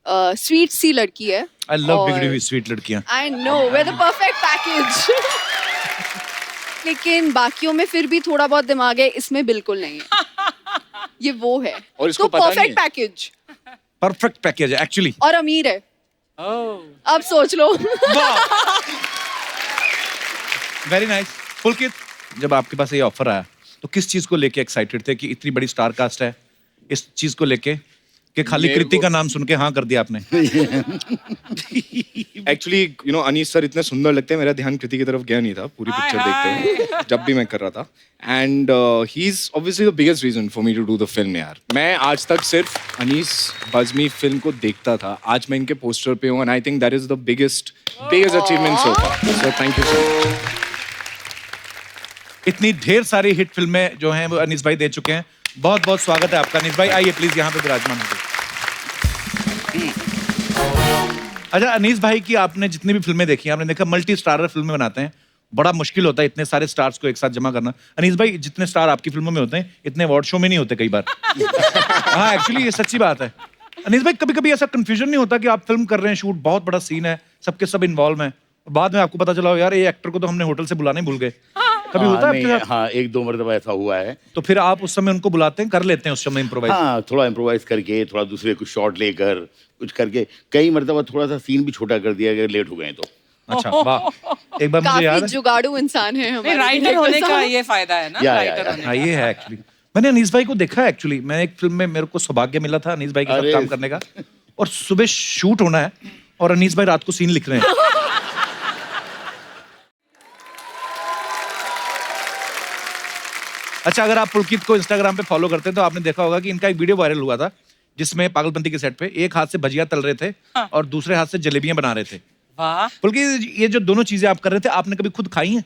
स्वीट सी लड़की है. आई लव बिगड़ी हुई स्वीट लड़कियां. I know, way the perfect package. लेकिन बाकियों में फिर भी थोड़ा बहुत दिमाग है, इसमें बिल्कुल नहीं है. ये वो है. और इसको तो पता नहीं परफेक्ट है. पैकेज. परफेक्ट पैकेज है एक्चुअली. और अमीर है. अब सोच लो. Very nice. पुलकित, जब आपके पास ये ऑफर आया तो किस चीज को लेके एक्साइटेड थे कि इतनी बड़ी स्टार कास्ट है, इस चीज को लेके कि खाली मेरे कृति को- का नाम सुन के हाँ कर दिया आपने? Actually you know Anees sir इतने सुंदर लगते हैं, मेरा ध्यान कृति की तरफ गया नहीं था पूरी पिक्चर देखते हुए जब भी मैं कर रहा था. And he is obviously the biggest reason for me to do the film. यार मैं आज तक सिर्फ अनीस बज़मी फिल्म को देखता था, आज मैं इनके पोस्टर पे हूँ. And I think that is the biggest achievement so far. So thank you so much. इतनी ढेर सारी हिट फिल्में जो हैं वो अनीस भाई दे चुके हैं. बहुत बहुत स्वागत है आपका अनीस भाई. आइए प्लीज यहाँ पे विराजमान होइए. अच्छा, अनीस भाई की आपने जितनी भी फिल्में देखी हैं, आपने देखा मल्टी स्टारर फिल्में बनाते हैं, बड़ा मुश्किल होता है इतने सारे स्टार्स को एक साथ जमा करना. अनीस भाई, जितने स्टार आपकी फिल्मों में होते हैं इतने अवार्ड शो में नहीं होते कई बार. हाँ, एक्चुअली ये सच्ची बात है. अनीस भाई, कभी कभी ऐसा कंफ्यूजन नहीं होता कि आप फिल्म कर रहे हैं, शूट बहुत बड़ा सीन है, सबके सब इन्वॉल्व हैं, बाद में आपको पता चला हो यार ये एक्टर को तो हमने होटल से बुलाना ही भूल गए? कभी होता है आपके साथ? हाँ, 1-2 मरतबा ऐसा हुआ है. तो फिर आप उस समय उनको बुलाते हैं, कर लेते हैं उस समय इम्प्रोवाइज? हाँ, थोड़ा इम्प्रोवाइज करके, थोड़ा दूसरे कुछ शॉट लेकर, कुछ करके, कई मरतबा थोड़ा सा सीन भी छोटा कर दिया अगर लेट हो गए तो. अच्छा, वाह. एक बार मुझे याद काफी है. जुगाड़ू इंसान है हमारे राइटर director होने का साहब. ये फायदा है ना. या, राइटर या. होने हाँ, ये है एक्चुअली. मैंने अनीस भाई को देखा है एक्चुअली. मैं एक फिल्म में, मेरे को सौभाग्य मिला था अनीस भाई के साथ अरे. काम करने का, और सुबह शूट होना है और अनीस भाई रात को सीन लिख रहे हैं. अच्छा, अगर आप पुलकित को इंस्टाग्राम पे फॉलो करते हैं तो आपने देखा होगा कि इनका एक वीडियो वायरल हुआ था जिसमें पागलपंती के सेट पे एक हाथ से भजिया तल रहे थे और दूसरे हाथ से जलेबियां बना रहे थे. वाह. पुलकित, ये जो दोनों चीजें आप कर रहे थे, आपने कभी खुद खाई हैं?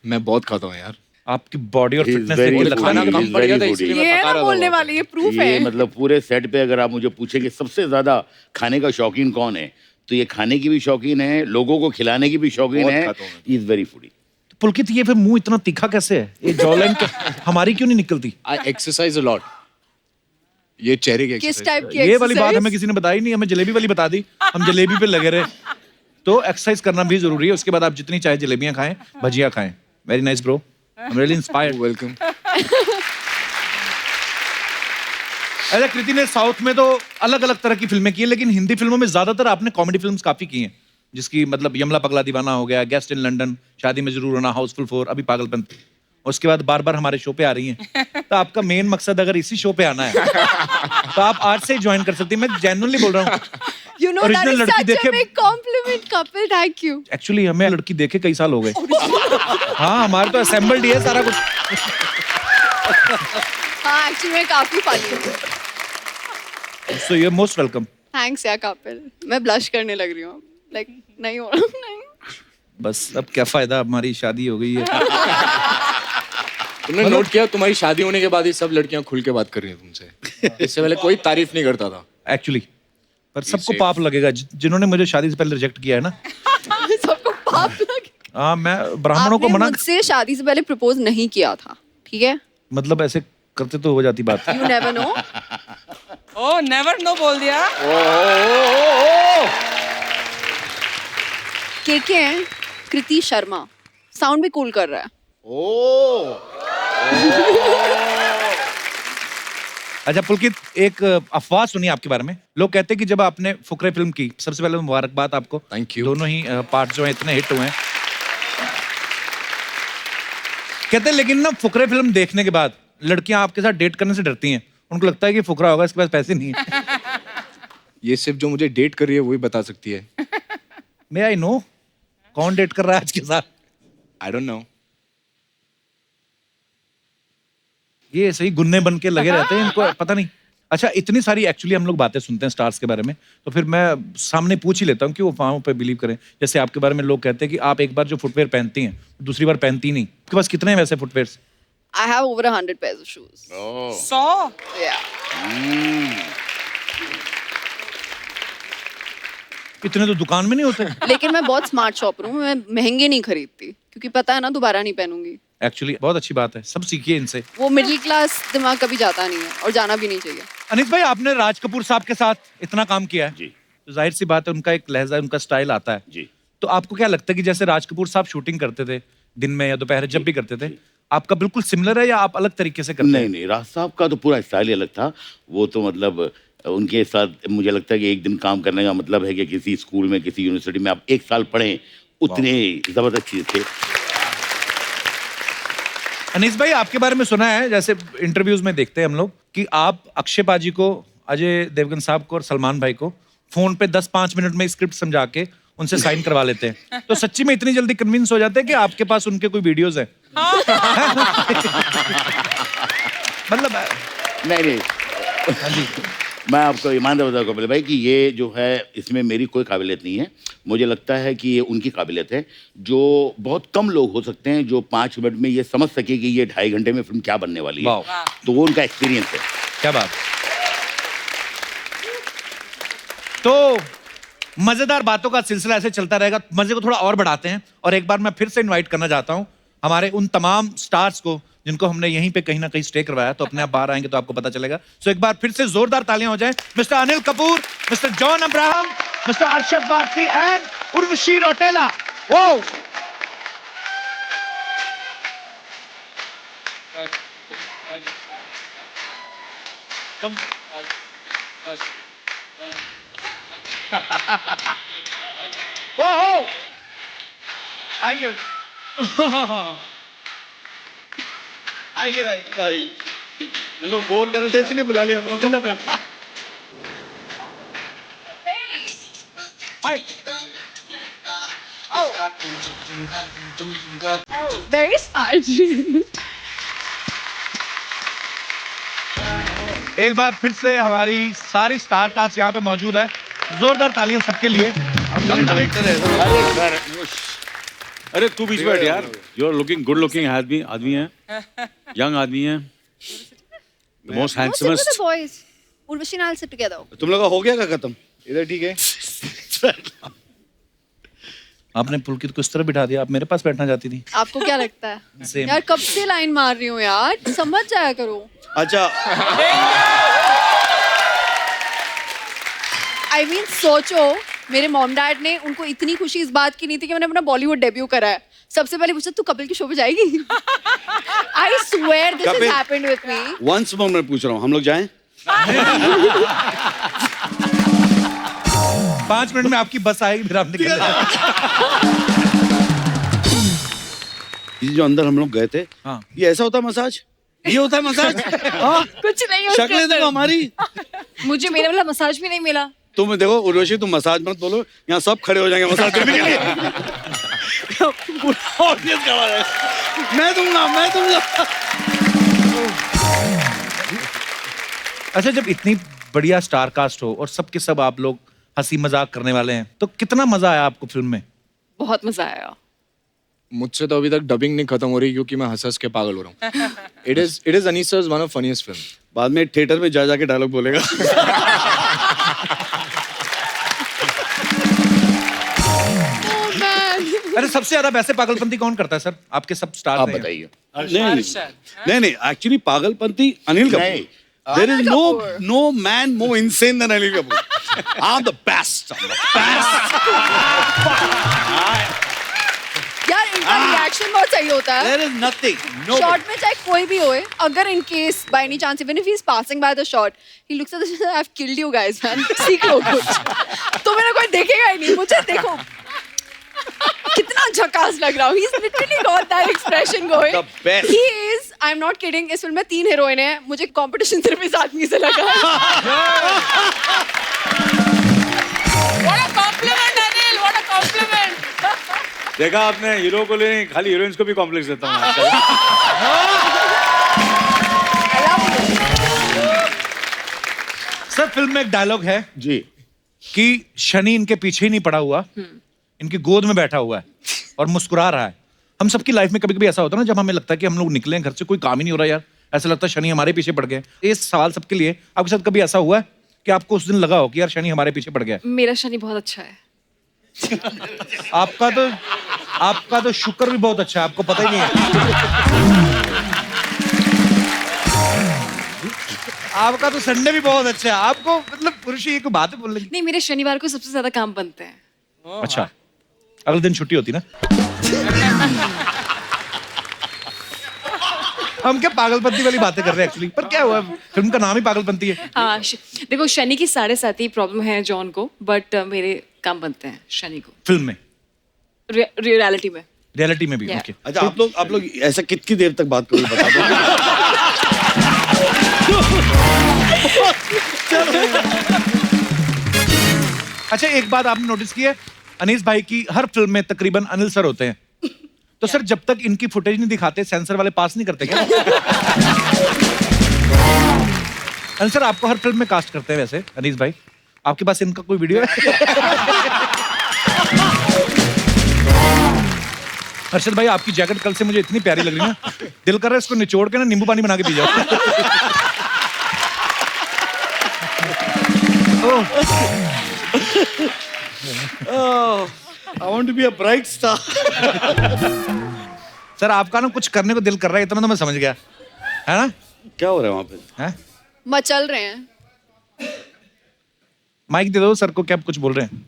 मैं बहुत खाता हूँ यार. आपकी बॉडी और He is फिटनेस very देख के लगता है ना. foodie. कम He's पड़ गया था very इसलिए foodie. मैं ये पका ना रहा था बोलने वहाँ पे. वाले, ये प्रूफ ये है. मतलब पूरे सेट पे अगर आप मुझे पूछेंगे सबसे ज्यादा खाने का शौकीन कौन है, तो ये खाने की भी शौकीन है, लोगों को खिलाने की भी शौकीन बहुत है. खाता हूँ मैं. He is very foodie. Pulkit, ये फिर मुंह इतना तीखा कैसे है? ये जॉलाइन हमारी क्यों नहीं निकलती? आई एक्सरसाइज अ लॉट. ये चेहरे की किस exercise टाइप है. की ये वाली बात exercise? हमें किसी ने बताई नहीं, हमें जलेबी वाली बता दी, हम जलेबी पे लगे रहे. तो एक्सरसाइज करना भी जरूरी है। उसके बाद आप जितनी चाहे जलेबियां खाएं, भजिया खाएं। Very nice bro, I am really inspired. Welcome. ऐसा कृति ने साउथ में तो अलग अलग तरह की फिल्में की है, लेकिन हिंदी फिल्मों में ज्यादातर आपने कॉमेडी फिल्म्स काफी की हैं, जिसकी मतलब यमला पगला दीवाना हो गया, गेस्ट इन लंदन, शादी में जरूर होना, हाउसफुल 4, अभी पागलपन। उसके बाद बार बार हमारे शो पे आ रही हैं। तो आपका मेन मकसद अगर इसी शो पे आना है तो आप आज से ज्वाइन कर सकती हैं। मैं जेन्युइनली बोल रहा हूँ। You know, that Original is लड़की such a देखे- big compliment, couple. Thank you. Actually हमें लड़की देखे कई साल हो गए। हाँ, हमारे तो असेंबल्ड ही है सारा कुछ। हाँ, actually मैं काफी funny हूँ. So you are most welcome. Thanks यार couple. मैं blush करने लग रही हूँ. Like नहीं हो रहा, नहीं. बस अब क्या फायदा, हमारी शादी हो गई है। तुमने नोट किया तुम्हारी शादी होने के बाद ही सब लड़कियां खुल के बात कर रही हैं तुमसे। इससे पहले कोई तारीफ नहीं करता था। एक्चुअली पर सबको पाप लगेगा जिन्होंने मुझे शादी से पहले रिजेक्ट किया है ना। सबको पाप लगे. हाँ, मैं ब्राह्मणों को आपने मना, मुझसे शादी से पहले प्रपोज नहीं किया था, ठीक है? मतलब ऐसे करते तो हो जाती बात। You never know. Oh never know बोल दिया। के हैं कृति शर्मा. साउंड भी कूल कर रहा है. अच्छा पुलकित, एक अफवाह सुनी आपके बारे में। लोग कहते हैं कि जब आपने फुकरे फिल्म की, सबसे पहले मुबारकबाद आपको। Thank you. दोनों ही पार्ट जो हैं इतने हिट हुए हैं। कहते हैं लेकिन ना फुकरे फिल्म देखने के बाद लड़कियां आपके साथ डेट करने से डरती हैं। उनको लगता है कि फुकरा होगा, इसके पास पैसे नहीं है। ये सिर्फ जो मुझे डेट कर रही है वही बता सकती है। मे आई नो कौन डेट कर रहा है आज के साथ? I don't know. ये सही गुन्ने बन के लगे रहते हैं, इनको पता नहीं। अच्छा, इतनी सारी एक्चुअली हम लोग बातें सुनते हैं स्टार्स के बारे में, तो फिर मैं सामने पूछ ही लेता हूँ कि वो वहाँ पे बिलीव करें। जैसे आपके बारे में लोग कहते हैं कि आप एक बार जो फुटवेयर पहनती हैं दूसरी बार पहनती नहीं। आपके पास कितने हैं वैसे footwears? I have over 100 pairs of shoes. 100। Yeah. इतने तो दुकान में नहीं होते। लेकिन मैं बहुत स्मार्ट शॉपर हूँ. मैं महंगे नहीं खरीदती क्योंकि पता है ना दोबारा नहीं पहनूंगी. एक्चुअली बहुत अच्छी बात है, सब सीखिए इनसे। वो मिडिल क्लास दिमाग कभी जाता नहीं है और जाना भी नहीं चाहिए. अनिस भाई, आपने राज कपूर साहब के साथ इतना काम किया है जी तो जाहिर सी बात है उनका एक लहजा, उनका स्टाइल आता है। जी तो आपको क्या लगता है कि जैसे राज कपूर साहब शूटिंग करते थे दिन में या दोपहर जब भी करते थे, आपका बिल्कुल सिमिलर है या आप अलग तरीके से करते नहीं हैं? नहीं, राज साहब का तो पूरा स्टाइल ही अलग था। वो तो मतलब उनके साथ मुझे लगता है कि एक दिन काम करने का मतलब है कि किसी स्कूल में, किसी यूनिवर्सिटी में आप 1 साल पढ़ें, उतने जबरदस्त चीज थे। अनीस भाई, आपके बारे में सुना है, जैसे इंटरव्यूज में देखते हैं हम लोग, कि आप अक्षय पाजी को, अजय देवगन साहब को और सलमान भाई को फोन पे 10-5 मिनट में स्क्रिप्ट समझा के उनसे साइन करवा लेते हैं। तो सच्ची में इतनी जल्दी कन्विंस हो जाते हैं कि आपके पास उनके कोई वीडियोस हैं? मतलब नहीं नहीं, हाँ जी, मैं आपको ईमानदार बताऊँ कपिल भाई कि ये जो है इसमें मेरी कोई काबिलियत नहीं है। मुझे लगता है कि ये उनकी काबिलियत है, जो बहुत कम लोग हो सकते हैं जो 5 मिनट में ये समझ सके कि ये 2.5 घंटे में फिल्म क्या बनने वाली है। वाह। तो वो उनका एक्सपीरियंस है। क्या बात। तो मजेदार बातों का सिलसिला ऐसे चलता रहेगा, मजे को थोड़ा और बढ़ाते हैं। और एक बार मैं फिर से इनवाइट करना चाहता हूं हमारे उन तमाम स्टार्स को जिनको हमने यहीं पे कहीं ना कहीं स्टे करवाया, तो अपने आप बाहर आएंगे तो आपको पता चलेगा। सो एक बार फिर से जोरदार तालियां हो जाएं। Mister Anil Kapoor, mister John Abraham, mister Arshad Warsi and Urvashi Rautela. वो आइए आइए लोग बोल कर रहे थे इसलिए बुला लिया। Very smart. एक बार फिर से हमारी सारी स्टार कास्ट यहाँ पे मौजूद है। जोरदार तालियां सबके लिए। अरे तू बीच में बैठ यार। You are looking good looking आदमी है, यंग आदमी है, the most handsomest. Boys. Urvashi and I'll sit together. तुम लोग का हो गया क्या खत्म? इधर ठीक है। आपने पुलकित को इस तरह बिठा दिया, आप मेरे पास बैठना चाहती थी। आपको क्या लगता है? Same. यार कब से लाइन मार रही हूँ यार, समझ जाया करो। अच्छा, I mean, सोचो मेरे मॉम डैड ने उनको इतनी खुशी इस बात की नहीं थी कि मैंने अपना बॉलीवुड डेब्यू करा है। सबसे पहले पूछा तू कपिल के शो पे जाएगी? I swear this has happened with me. Once more मैं पूछ रहा हूँ, हम लोग जाएं? 5 मिनट में आपकी बस आएगी, फिर आप निकल ये जो अंदर हम लोग गए थे, हाँ। ये ऐसा होता है मसाज? ये होता है मसाज? हाँ? कुछ नहीं उसके शक्लें देखो हमारी। मुझे मेरा वाला मसाज भी नहीं मिला। तुम देखो उर्वशी, तुम मसाज मत बोलो, यहाँ सब खड़े हो जाएंगे मसाज करने के लिए। पूरा ऑडियंस खड़ा है। मैं दूंगा। अच्छा, जब इतनी बढ़िया स्टार कास्ट हो और सबके सब आप लोग हंसी मजाक करने वाले हैं, तो कितना मजा आया आपको फिल्म में? बहुत मजा आया। मुझसे तो अभी तक डबिंग नहीं खत्म हो रही क्योंकि मैं हंस के पागल हो रहा हूँ। It is Anissa's one of funniest film. बाद में थिएटर में जा के डायलॉग बोलेगा। अरे सबसे ज्यादा वैसे पागलपंती कौन करता है सर? आपके सब स्टार आप बताइए। नहीं, actually Pagalpanti Anil Kapoor. There is no man more insane than Anil Kapoor. I'm the best. यार इनका रिएक्शन बहुत सही होता है। There is nothing. No. Shot में चाहे कोई भी होए, अगर in case by any chance even if he is passing by the shot, he looks at this, I have killed you guys man, सीख लो कुछ। तो मेरा कोई देखेगा ही नहीं, मुझे देखो कितना झकास लग रहा हूँ। He's literally got that expression going. The best. He is, I'm not kidding, इस फिल्म में 3 हीरोइन हैं, मुझे कंपटीशन सिर्फ इस आदमी से लगा है। What a compliment, Anil! What a compliment! देखा आपने, हीरो को ले खाली हीरोइंस को भी कॉम्प्लेक्स देता हूँ। सर, फिल्म में एक डायलॉग है जी कि शनि इनके पीछे ही नहीं पड़ा हुआ, इनकी गोद में बैठा हुआ है और मुस्कुरा रहा है। हम सबकी लाइफ में कभी कभी ऐसा होता है ना, जब हमें लगता है कि हम लोग निकले घर से, कोई काम ही नहीं हो रहा यार, ऐसा लगता है शनि हमारे पीछे पड़ गए। ये सवाल सबके लिए, आपके साथ कभी ऐसा हुआ है कि आपको उस दिन लगा हो कि यार शनि हमारे पीछे पड़ गया? मेरा शनि बहुत अच्छा है। आपका तो शुक्र भी बहुत अच्छा है, आपको पता ही नहीं है। आपका तो संडे भी बहुत अच्छा है, आपको मतलब पुरुष ये कोई बात है बोलने की? नहीं, मेरे शनिवार को सबसे ज्यादा काम बनते हैं। अच्छा, अगले दिन छुट्टी होती ना? हम क्या पागलपंती वाली बातें कर रहे हैं एक्चुअली, पर क्या हुआ, फिल्म का नाम ही पागलपंती है। हाँ, देखो शनि की 7.5 प्रॉब्लम है जॉन को, बट मेरे काम बनते हैं शनि को। फिल्म में, रियलिटी में? रियलिटी में भी। Yeah. ओके। अच्छा, आप लोग ऐसा कितनी देर तक बात करोगे बता दो। अच्छा, एक बात आपने नोटिस की है, अनीस भाई की हर फिल्म में तकरीबन अनिल सर होते हैं, तो सर जब तक इनकी फुटेज नहीं दिखाते, सेंसर वाले पास नहीं करते क्या? अनिल सर आपको हर फिल्म में कास्ट करते हैं वैसे, अनीस भाई, आपके पास इनका कोई वीडियो है? हर्षद भाई, आपकी जैकेट कल से मुझे इतनी प्यारी लग रही है ना, दिल कर रहा है इसको निचोड़ के ना नींबू पानी बना के पी जाओ। I want to be a bright star. Sir आपका ना कुछ करने को दिल कर रहा है, इतना तो मैं समझ गया, है ना? क्या हो रहा है वहाँ पे? हैं? मचल रहे हैं। माइक दे दो सर को, क्या कुछ बोल रहे हैं?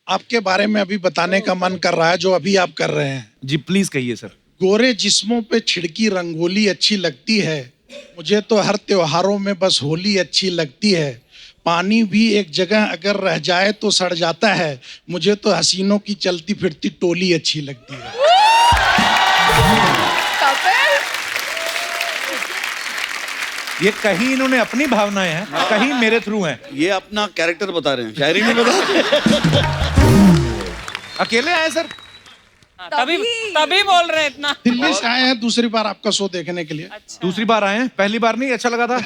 आपके बारे में अभी बताने का मन कर रहा है जो अभी आप कर रहे हैं। जी प्लीज कहिए सर। गोरे जिस्मों पे छिड़की रंगोली अच्छी लगती है, मुझे तो हर त्योहारों में बस होली अच्छी लगती है। पानी भी एक जगह अगर रह जाए तो सड़ जाता है, मुझे तो हसीनों की चलती फिरती टोली अच्छी लगती है। ये कहीं इन्होंने अपनी भावनाएं हैं, कहीं मेरे थ्रू हैं। ये अपना कैरेक्टर बता रहे हैं, शायरी नहीं बता। अकेले आए सर? तभी बोल रहे हैं इतना। दिल्ली से आए हैं दूसरी बार आपका शो देखने के लिए। दूसरी बार आए हैं, पहली बार नहीं अच्छा लगा था?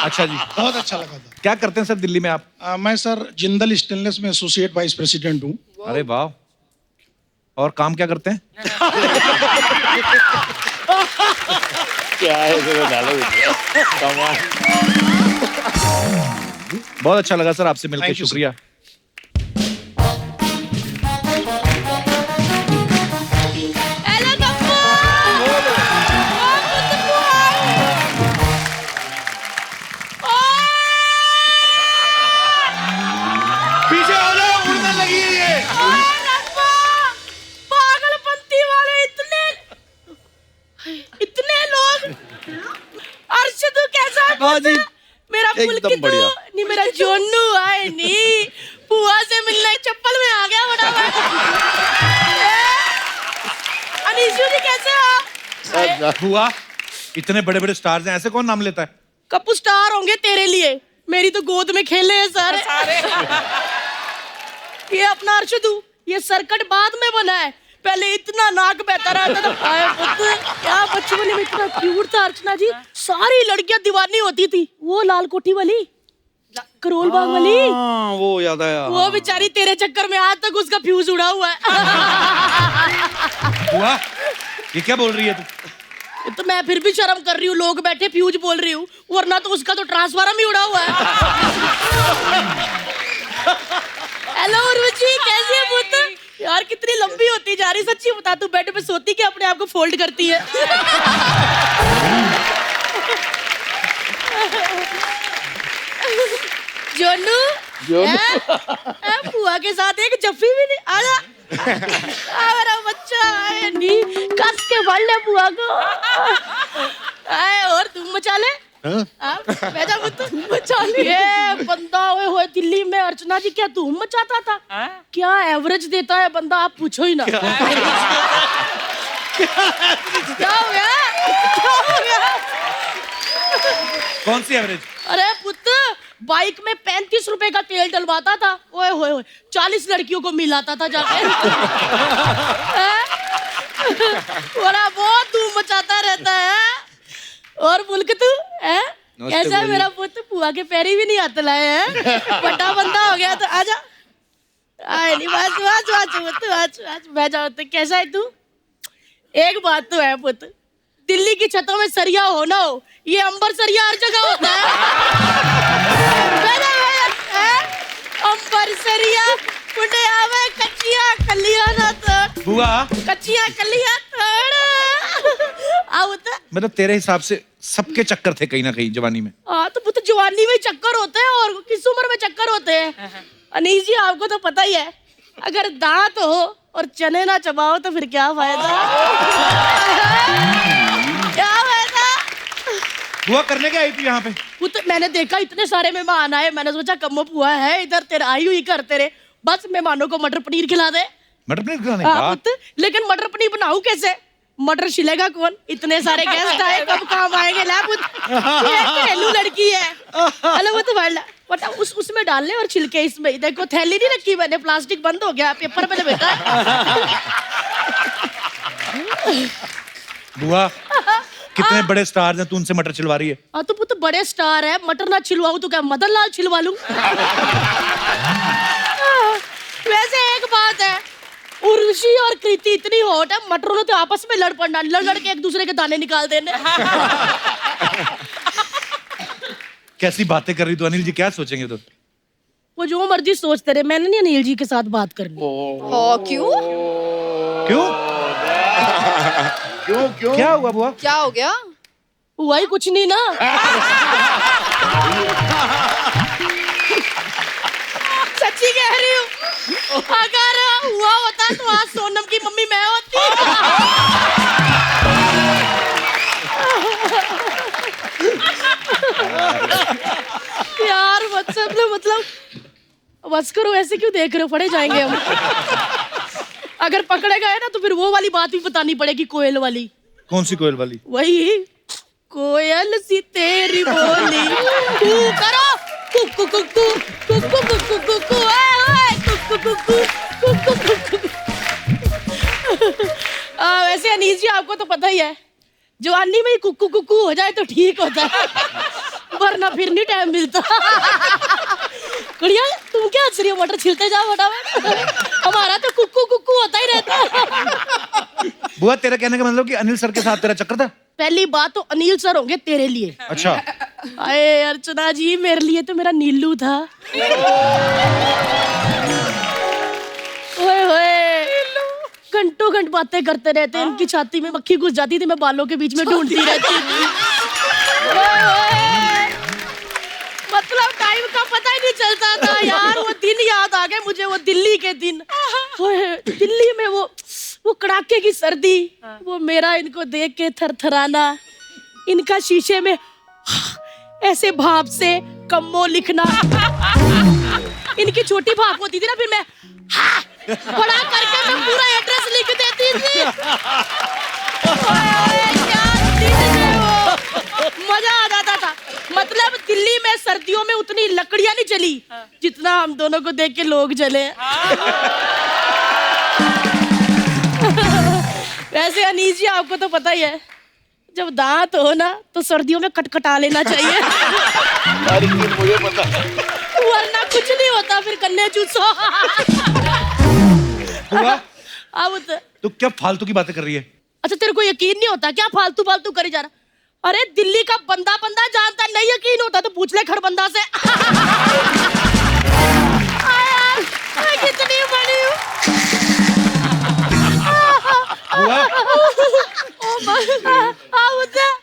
अच्छा जी, बहुत अच्छा लगा था। क्या करते हैं सर दिल्ली में आप? मैं सर जिंदल स्टेनलेस में एसोसिएट वाइस प्रेसिडेंट हूँ। अरे वाह, और काम क्या करते हैं? क्या है बहुत अच्छा लगा सर आपसे मिलकर, Thank you, शुक्रिया। एकदम बढ़िया। नी मेरा जोनू आए नी बुआ से मिलने चप्पल में आ गया फटाफट। अनीशु जी कैसे हो? बुआ इतने बड़े बड़े स्टार्स हैं, ऐसे कौन नाम लेता है? कपू स्टार होंगे तेरे लिए, मेरी तो गोद में खेले हैं सारे। ये अपना अर्शदू, ये सर्कट बाद में बना है, पहले इतना नाक बहता रहता था। आए पुत्र, क्या बचपन में इतना क्यूट था अर्चना जी, सारी लड़कियां दीवानी होती थी। वो लाल कोठी वाली, करोल बाग वाली, वो याद आया। वो बेचारी तेरे चक्कर में आज तक उसका फ्यूज उड़ा हुआ है। बुआ ये क्या बोल रही है तू? तो मैं फिर भी शर्म कर रही हूँ, लोग बैठे फ्यूज बोल रही हूँ, वरना तो उसका तो ट्रांसफार्मर ही उड़ा हुआ है। हेलो उर्वशी, कैसी है पुत्र? यार कितनी लंबी होती जा रही, सच्ची बता, तू बेड पे सोती कि अपने आप को फोल्ड करती है? जोनू बुआ के साथ एक जफ्फी भी नहीं, आजा मेरा बच्चा आए नी, कस के फल ले बुआ को। आए और तुम मचा ले, बेटा तुम मचा ले। ये बंदा ओए होए दिल्ली में अर्चना जी क्या धूम मचाता था? क्या एवरेज देता है बंदा, आप पूछो ही ना। क्या हो गया? कौन सी एवरेज? अरे पुत्र, बाइक में 35 रुपए का तेल डलवाता था, ओए होए होए 40 लड़कियों को मिलाता था जाके। बड़ा बहुत धूम मचाता रहता है। और मुल्क तू कैसा है मेरा पुत्र? बुआ के पैरी भी नहीं हाथ लाए हैं, बड़ा बंदा हो गया। तो आजा, आए नहीं, बस बस बस बैठ जाओ। कैसा है तू? एक बात तो है पुत्र, दिल्ली की छतों में सरिया हो ना हो, ये अंबर सरिया हर जगह होता है। अंबर सरिया मुंडे आवे कच्चिया कलिया ना तो बुआ, कच्चिया कलिया तोड़ आओ तो। मतलब तेरे हिसाब से सबके चक्कर थे कहीं ना कहीं जवानी में? हाँ तो पुत्र, जवानी में चक्कर होते हैं और किस उम्र में चक्कर होते हैं। अनीश जी आपको तो पता ही है, अगर दांत हो और चने ना चबाओ तो फिर क्या फायदा? क्या फायदा? बुआ करने क्या आई थी यहाँ पे? पुत्र मैंने देखा इतने सारे मेहमान आए, मैंने सोचा कम बुआ है इधर, तेरा आई हुई कर तेरे, बस मेहमानों को मटर पनीर खिला दे। मटर पनीर खिलाने? पुत्र लेकिन मटर पनीर बनाऊं कैसे? मटर छिलेगा कौन? इतने सारे गेस्ट आए, कब काम आएंगे? ला पुत्र, घरेलू लड़की है। हेलो वो तो बट उसमें डाल ले और छिलके इसमें। देखो थैली नहीं रखी मैंने, प्लास्टिक बंद हो गया, पेपर पे बेटा। बुआ कितने बड़े स्टार्स हैं, तू उनसे मटर छिलवा रही है? हाँ तो पुत्र बड़े स्टार है, मटर ना छिलवाऊं तो क्या मदन लाल छिलवा लूं? वैसे एक बात है, उर्वशी और कृति इतनी हॉट है, मटरों ने तो आपस में लड़ पड़ना, लड़ के एक दूसरे के दाने निकाल देने। कैसी बातें कर रही तू? अनिल जी क्या सोचेंगे तो? वो जो मर्जी सोचते रहे, मैंने नहीं अनिल जी के साथ बात करनी। क्यों? क्यों? क्यों क्यों? क्या हुआ बुआ? क्या हो गया? हुआ ही कुछ नहीं ना। सच्ची कह रही हूँ, अगर हुआ होता तो आज सोनम की मम्मी मैं होती। यार मतलब बस करो, ऐसे क्यों देख रहे हो? पड़े जाएंगे हम। अगर पकड़े गए ना तो फिर वो वाली बात भी बतानी पड़ेगी, कोयल वाली। कौन सी कोयल वाली? वही कोयल सी तेरी बोली कू करो कुकु कुकु कुकु कुकु कुकु ओए कुकु कुकु कुकु कुकु। वैसे अनीस जी आपको तो पता ही है, जवानी में ही कुकु कुकु हो जाए तो ठीक होता है, वरना फिर नहीं टाइम मिलता। गुड़िया तुम क्या हंस रही हो? मटर छिलते जाओ फटाफट, हमारा तो कुकु कुकु होता ही रहता है। बुआ तेरा कहने का मतलब कि अनिल सर के साथ तेरा चक्कर था? पहली बात तो अनिल सर होंगे तेरे लिए। अच्छा। अरे अर्चना जी मेरे लिए तो मेरा नीलू था। ओए होए घंटों घंट बातें करते रहते हैं, इनकी छाती में मक्खी घुस जाती थी, मैं बालों के बीच में ढूंढती रहती थी। मतलब टाइम का पता ही नहीं चलता था यार। वो दिन याद आ गए मुझे, वो दिल्ली के दिन। दिल्ली में वो कड़ाके की सर्दी, वो मेरा इनको देख के थरथराना, इनका शीशे में ऐसे भाप से कम्मो लिखना। इनकी छोटी भाप होती थी ना, फिर मैं बड़ा करके मैं पूरा एड्रेस लिख देती थी। ओए, क्या दिन थे वो, मजा आ जाता था। मतलब दिल्ली में सर्दियों में उतनी लकड़ियां नहीं चली जितना हम दोनों को देख के लोग जले। वैसे अनीस जी आपको तो पता ही है, जब दांत हो ना तो सर्दियों में कटकटा लेना चाहिए। मुझे पता है, वरना कुछ नहीं होता, फिर कन्ने चूसो। अब तो क्या फालतू की बातें कर रही है? अच्छा तेरे को यकीन नहीं होता क्या फालतू फालतू करी जा रहा? अरे दिल्ली का बंदा बंदा जानता, नहीं यकीन होता तो पूछ ले खड़बंदा से। मैं कितनी बड़ी हूँ।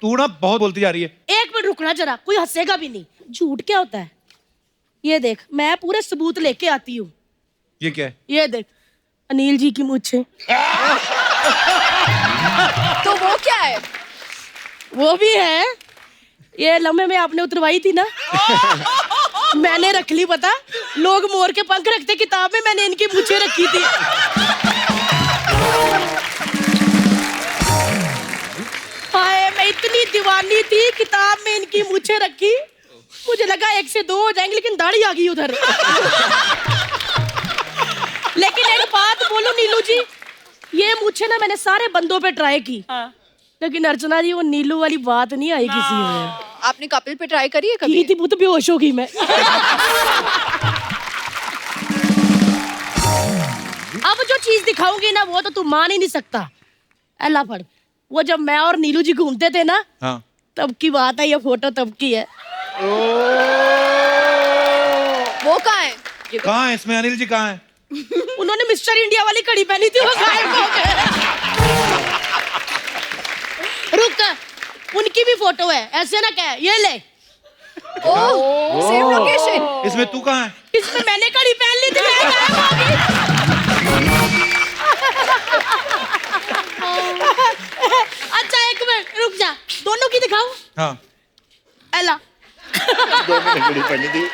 तू ना बहुत बोलती जा रही है। एक मिनट रुकना जरा, कोई हंसेगा भी नहीं। झूठ क्या होता है? ये देख, मैं पूरे सबूत लेके आती हूँ। ये क्या है? ये देख, अनिल जी की मूंछें। तो वो क्या है? वो भी है। ये लम्हे में आपने उतरवाई थी ना, मैंने रख ली। पता, लोग मोर के पंख रखते किताब में, मैंने इनकी मूंछें रखी थी। हाय, मैं इतनी दीवानी थी, किताब में इनकी मूंछें रखी। मुझे लगा 1 से 2 हो जाएंगे, लेकिन दाढ़ी आ गई उधर। लेकिन एक बात बोलो नीलू जी, ये मूंछें ना मैंने सारे बंदों पे ट्राई की, लेकिन अर्चना जी वो नीलू वाली बात नहीं आई किसी में। आपने कपिल पे ट्राई करी है कभी? थी, वो तो बेहोश हो गई मैं। अब जो चीज दिखाऊंगी ना वो तो तू मान ही नहीं सकता। अल्लाह फड़, वो जब मैं और नीलू जी घूमते थे ना, हाँ। तब की बात है, ये फोटो तब की है। वो कहाँ है? कहाँ है इसमें? अनिल जी कहाँ है? उन्होंने मिस्टर इंडिया वाली कड़ी पहनी थी, वो गायब हो गए। रुक, उनकी भी फोटो है, ऐसे ना कह। ये ले। ओह, सेम लोकेशन। इसमें तू कहाँ है? इसमें मैंने कड़ी पहन ली थी, मैं गायब हो गई। अच्छा एक मिनट रुक जा, दोनों की दिखाऊं? हाँ। एला।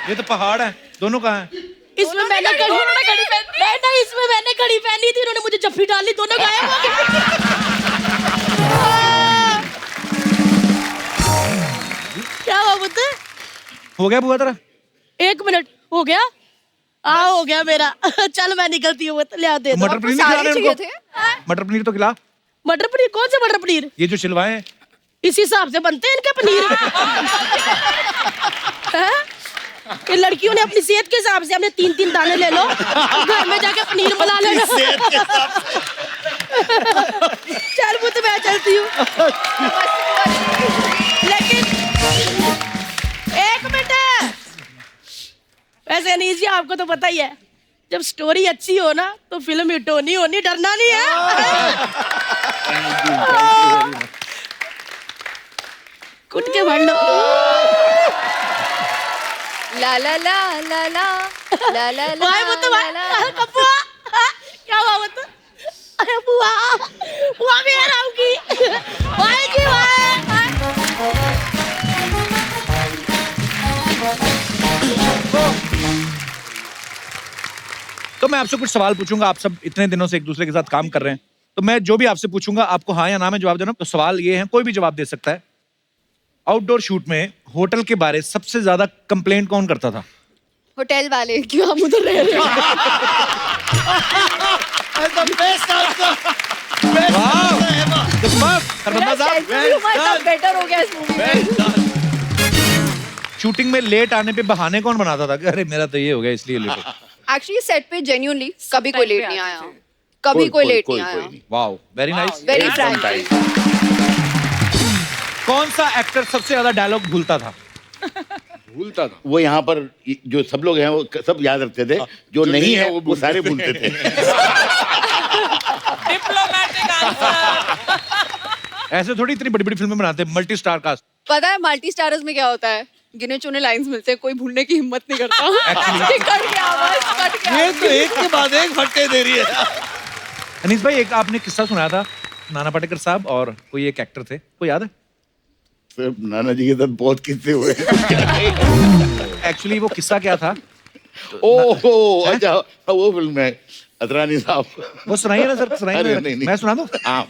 ये तो पहाड़ है, दोनों कहाँ है? इसमें मैंने कड़ी पहनी। नहीं, इसमें मैंने कड़ी पहनी थी, उन्होंने मुझे जफ्फी डाली, दोनों गायब हो गए। क्या हुआ बुद्ध? हो गया बुआ तेरा? 1 मिनट हो गया? हो गया मेरा। चल मैं निकलती हूँ, ले आ दे दो। मटर पनीर नहीं खिला रहे उनको? मटर पनीर तो खिला। मटर पनीर? कौन सा मटर पनीर? ये जो छिलवाए हैं। इस हिसाब से बनते हैं इनके पनीर। ये लड़कियों ने अपनी सेहत के हिसाब से, हमने 3-3 दाने ले लो, घर में जाके पनीर बना लेना। चल वो तो मैं चलती हूँ। लेकिन 1 मिनट, वैसे अनीस जी आपको तो पता ही है, जब स्टोरी अच्छी हो ना तो फिल्म हिट होनी होनी, डरना नहीं है। कुट के भर लो। ला ला ला ला ला ला ला ला। भाई वो तो भाई कपुआ, क्या हुआ वो तो? अरे बुआ, बुआ भी आ रही भाई जी भाई। तो मैं आपसे कुछ सवाल पूछूंगा, आप सब इतने दिनों से एक दूसरे के साथ काम कर रहे हैं, तो मैं जो भी आपसे पूछूंगा आपको हाँ या ना में जवाब देना। तो सवाल ये है, कोई भी जवाब दे सकता है। आउटडोर शूट में होटल के बारे सबसे ज्यादा कंप्लेंट कौन करता था? होटल वाले, क्यों हम उधर रह रहे हैं? बेटर हो गया इस मूवी में। शूटिंग में लेट आने पे बहाने कौन बनाता था कि अरे मेरा तो ये हो गया इसलिए लेट? एक्चुअली सेट पे जेन्युइनली कभी कोई लेट नहीं आया, कभी कोई लेट नहीं आया। Wow, very nice, very Frank. कौन सा एक्टर सबसे ज्यादा डायलॉग भूलता था? भूलता था वो, यहाँ पर जो सब लोग हैं वो सब याद रखते थे, जो नहीं है वो सारे भूलते थे। Diplomatic answer. ऐसे थोड़ी इतनी बड़ी बड़ी फिल्में बनाते हैं, मल्टी स्टार कास्ट। पता है मल्टी स्टारर्स में क्या होता है? गिने चुने लाइंस मिलते हैं, कोई भूलने की हिम्मत नहीं करता। कट गया बस, कट गया। ये तो एक के बाद एक फट्टे दे रही है। अनीस भाई, एक आपने किस्सा सुनाया था, नाना पाटेकर साहब और कोई एक एक्टर थे, कोई याद है? सर नाना जी के साथ बहुत किस्से हुए एक्चुअली वो किस्सा क्या था? ओह अच्छा वो फिल्म है अतरानी साहब। वो सुनाइए ना सर, सुनाइए अरे ना। नहीं, नहीं। मैं सुना दूं? हाँ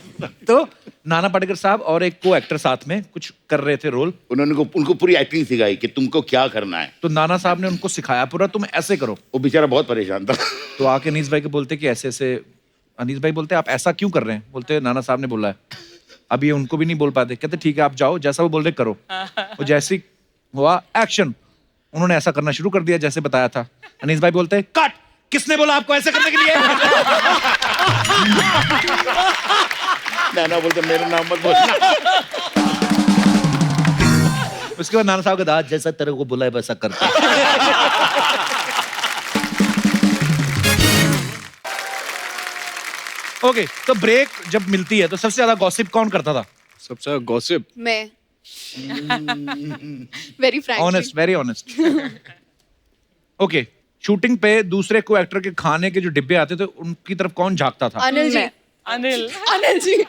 तो नाना पाटेकर साहब और एक को एक्टर साथ में कुछ कर रहे थे रोल। उन्होंने उनको पूरी एक्टिंग सिखाई कि तुमको क्या करना है। तो नाना साहब ने उनको सिखाया पूरा, तुम ऐसे करो। वो बेचारा बहुत परेशान था। तो आके अनीस भाई को बोलते कि ऐसे ऐसे, अनीस भाई बोलते आप ऐसा क्यों कर रहे हैं? बोलते नाना साहब ने बोला है। अब ये उनको भी नहीं बोल पाते, कहते ठीक है आप जाओ, जैसा वो बोल रहे करो। वो जैसे ही हुआ एक्शन, उन्होंने ऐसा करना शुरू कर दिया जैसे बताया था। अनीस भाई बोलते हैं कट, किसने बोला आपको ऐसे करने के लिए? नाना बोलते मेरा नाम मत बोलना। उसके बाद नाना साहब का दाद जैसा तेरे को बोला है वैसा करता। ओके, तो ब्रेक जब मिलती है तो सबसे ज्यादा गॉसिप कौन करता था? सबसे ज्यादा गॉसिप मैं very frankly honest, very honest. Okay, shooting पे दूसरे को एक्टर के खाने के जो डिब्बे आते थे उनकी तरफ कौन झांकता था? अनिल जी। अनिल जी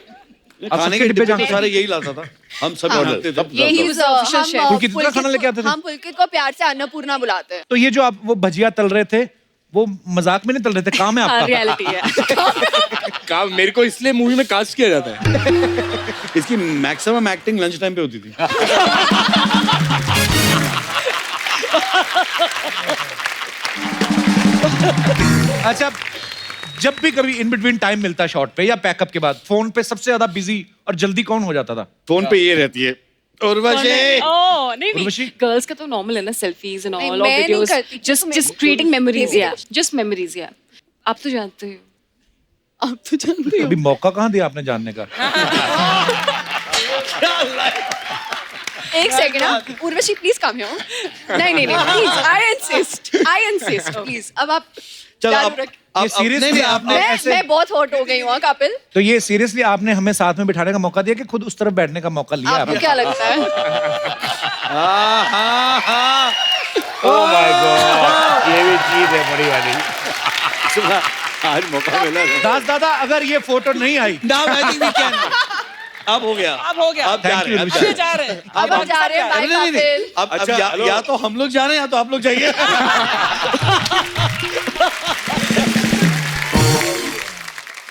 खाने के डिब्बे तो सारे यही लाता था, हम सब जानते थे। यही पुलकित कितना खाना लेके आते थे? हम पुलकित को प्यार से अन्नपूर्णा बुलाते हैं। तो ये जो आप वो भजिया तल रहे थे वो मजाक में नहीं तल रहे थे, काम है आपका? रियलिटी है। काम मेरे को इसलिए मूवी में कास्ट किया जाता है। इसकी मैक्सिमम एक्टिंग लंच टाइम पे होती थी। अच्छा, जब भी कभी इन बिटवीन टाइम मिलता शॉट पे या पैकअप के बाद, फोन पे सबसे ज्यादा बिजी और जल्दी कौन हो जाता था? फोन पे ये रहती है उर्वशी। नहीं, गर्ल्स का तो नॉर्मल है ना, सेल्फीज एंड ऑल मैं और नहीं वीडियोस, करती, जस्ट क्रिएटिंग मेमोरीज, या जस्ट मेमोरीज, या आप तो जानते हो, आप तो जानते हो। अभी मौका कहाँ दिया आपने जानने का? एक सेकंड हाँ, उर्वशी प्लीज कम हियर। नहीं प्लीज, आई इंसिस्ट प्लीज। अब आप चालू रखिए। ये सीरियसली आपने ऐसे, मैं बहुत हॉट हो गई हूँ कपिल। तो ये सीरियसली आपने हमें साथ में बिठाने का मौका दिया कि खुद उस तरफ बैठने का मौका लिया? आपको क्या लगता है? ओह माय गॉड, ये भी चीज है बड़ी वाली। आज मौका मिला। दादा अगर ये फोटो नहीं आई now I think we can. अब हो गया, अब हो गया, अब जा रहे हैं, अब जा रहे हैं, अब हम जा रहे हैं बाय कपिल। अब या तो हम लोग जा रहे हैं या तो आप लोग जाइए।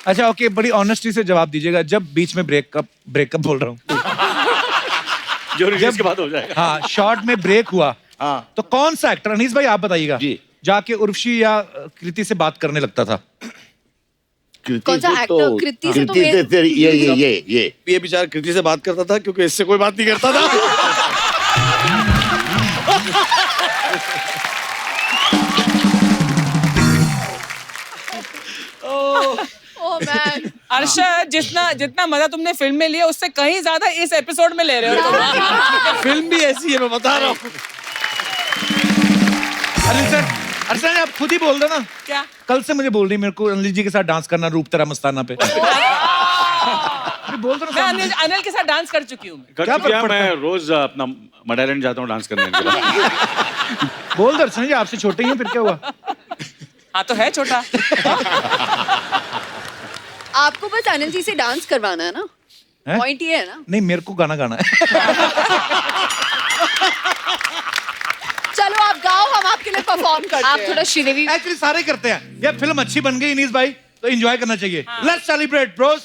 अच्छा ओके, बड़ी ऑनेस्टी से जवाब दीजिएगा, जब बीच में ब्रेकअप बोल रहा हूँ जो रिलीज के बाद हो जाएगा, हाँ शॉर्ट में ब्रेक हुआ, तो कौन सा एक्टर, अनीस भाई आप बताइएगा, जाके उर्वशी या कृति से बात करने लगता था? कौन सा एक्टर? कृति से तो ये बेचारा कृति से बात करता था क्योंकि इससे कोई बात नहीं करता था। ओह मैन, अर्शद जितना मजा तुमने फिल्म में लिया उससे कहीं ज्यादा इस एपिसोड में ले रहे हो तुम। फिल्म भी ऐसी है, मैं बता रहा हूँ। अनिल सर, अर्चना आप खुद ही बोल दो ना। क्या? कल से मुझे बोल रही मेरे को अनिल जी के साथ डांस करना रूप तेरा मस्ताना पे। बोल दो ना। मैं अनिल के साथ डांस कर चुकी हूँ। क्या मैं रोज अपना मडालैंड जाता हूँ डांस करने के लिए। बोल दो अर्चना जी, आपसे छोटे ही हैं, फिर क्या हुआ? हाँ तो है छोटा। आपको बस अनिल जी से डांस करवाना है ना, पॉइंट ये है ना। नहीं, मेरे को गाना गाना है। चलो आप गाओ, हम आपके लिए परफॉर्म करते हैं। आप थोड़ा श्रीदेवी। एक्चुअली सारे करते हैं, ये फिल्म अच्छी बन गई अनीस भाई तो एंजॉय करना चाहिए। Let's celebrate Bros.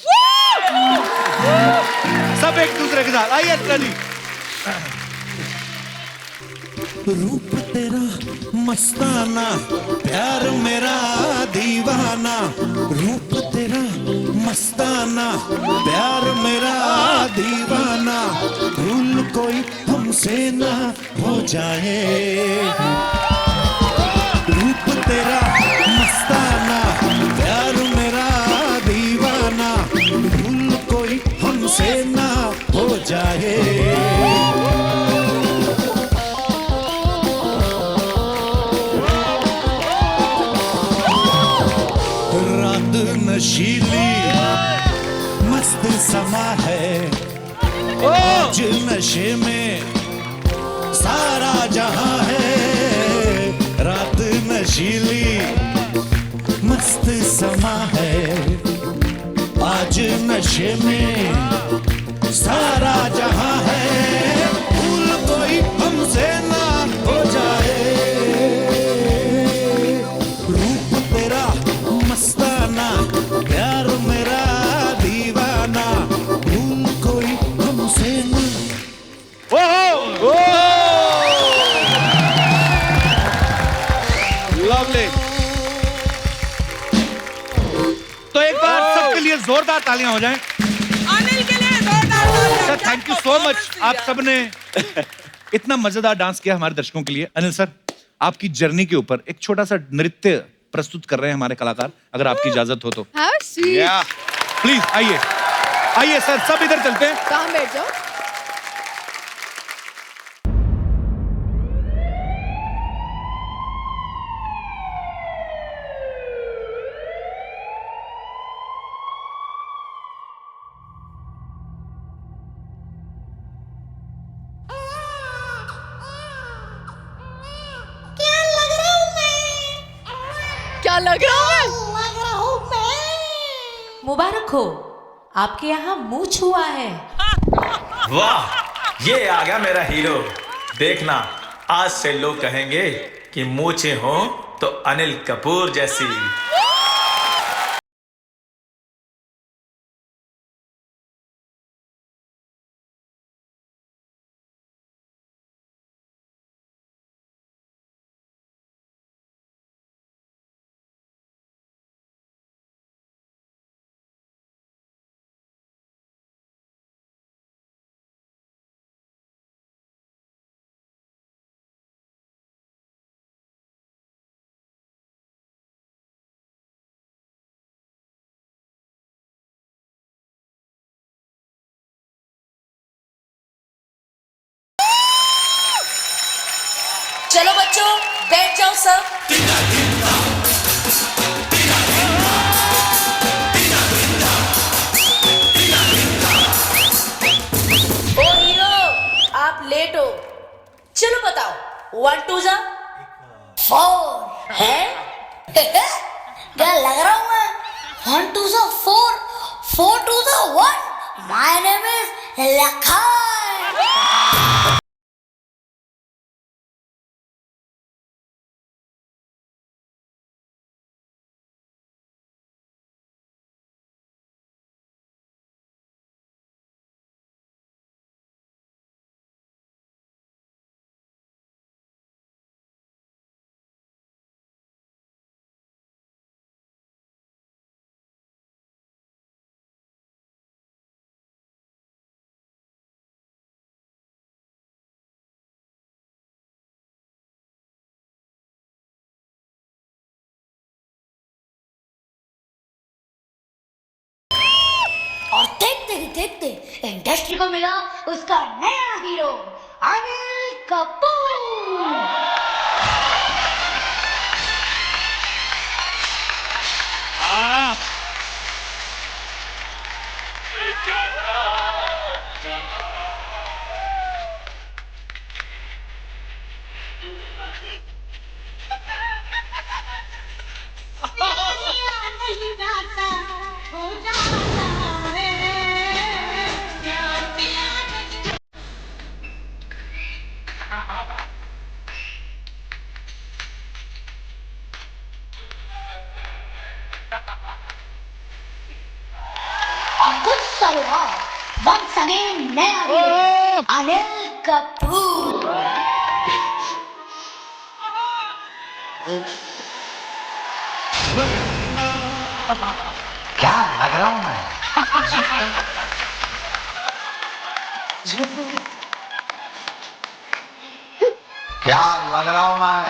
सब एक दूसरे के साथ आइए अर्चना जी। रूप तेरा मस्ताना, प्यार मेरा दीवाना, रूप तेरा मस्ताना, प्यार मेरा दीवाना, भूल कोई हमसे ना हो जाए। रूप तेरा मस्ताना, प्यार मेरा दीवाना, भूल कोई हमसे ना हो जाए। नशीली मस्त समा है, आज नशे में सारा जहां है। रात नशीली मस्त समा है, आज नशे में सारा जहां है। जोरदार तालियां हो जाएं अनिल के लिए जोरदार तालियां। Sir. Thank you so much, आप सबने इतना मजेदार डांस किया हमारे दर्शकों के लिए। अनिल सर, आपकी जर्नी के ऊपर एक छोटा सा नृत्य प्रस्तुत कर रहे हैं हमारे कलाकार, अगर आपकी इजाजत हो तो। प्लीज आइए, आइए सर, सब इधर चलते हैं। कहाँ बैठ जाओ। क्या लग रहा है? मुबारक हो, आपके यहाँ मुंह छुआ है। वाह, ये आ गया मेरा हीरो। देखना, आज से लोग कहेंगे कि मूछें हो तो अनिल कपूर जैसी। चलो बच्चों, बैठ जाओ सब। ओ हीरो, आप लेट हो। चलो बताओ, 1 2 जा 4 है? क्या लग रहा हूँ मैं? 1 2 जा 4, 4 2 जा 1। My name is Lakhan. और देखते ही देखते इंडस्ट्री को मिला उसका नया hero Anil Kapoor. Once again, नया हीरो अनिल कपूर। क्या लग रहा हूँ मैं? क्या लग रहा हूँ मैं?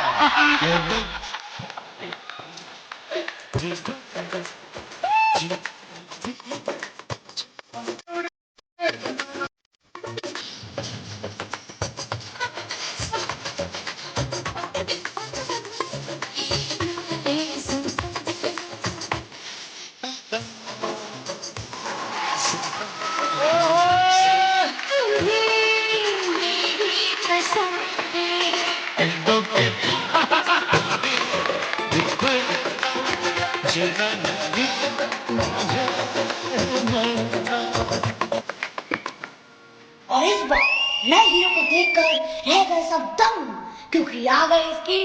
और इस बार नए हीरो को देखकर रह गए सब दंग, क्योंकि आ गई इसकी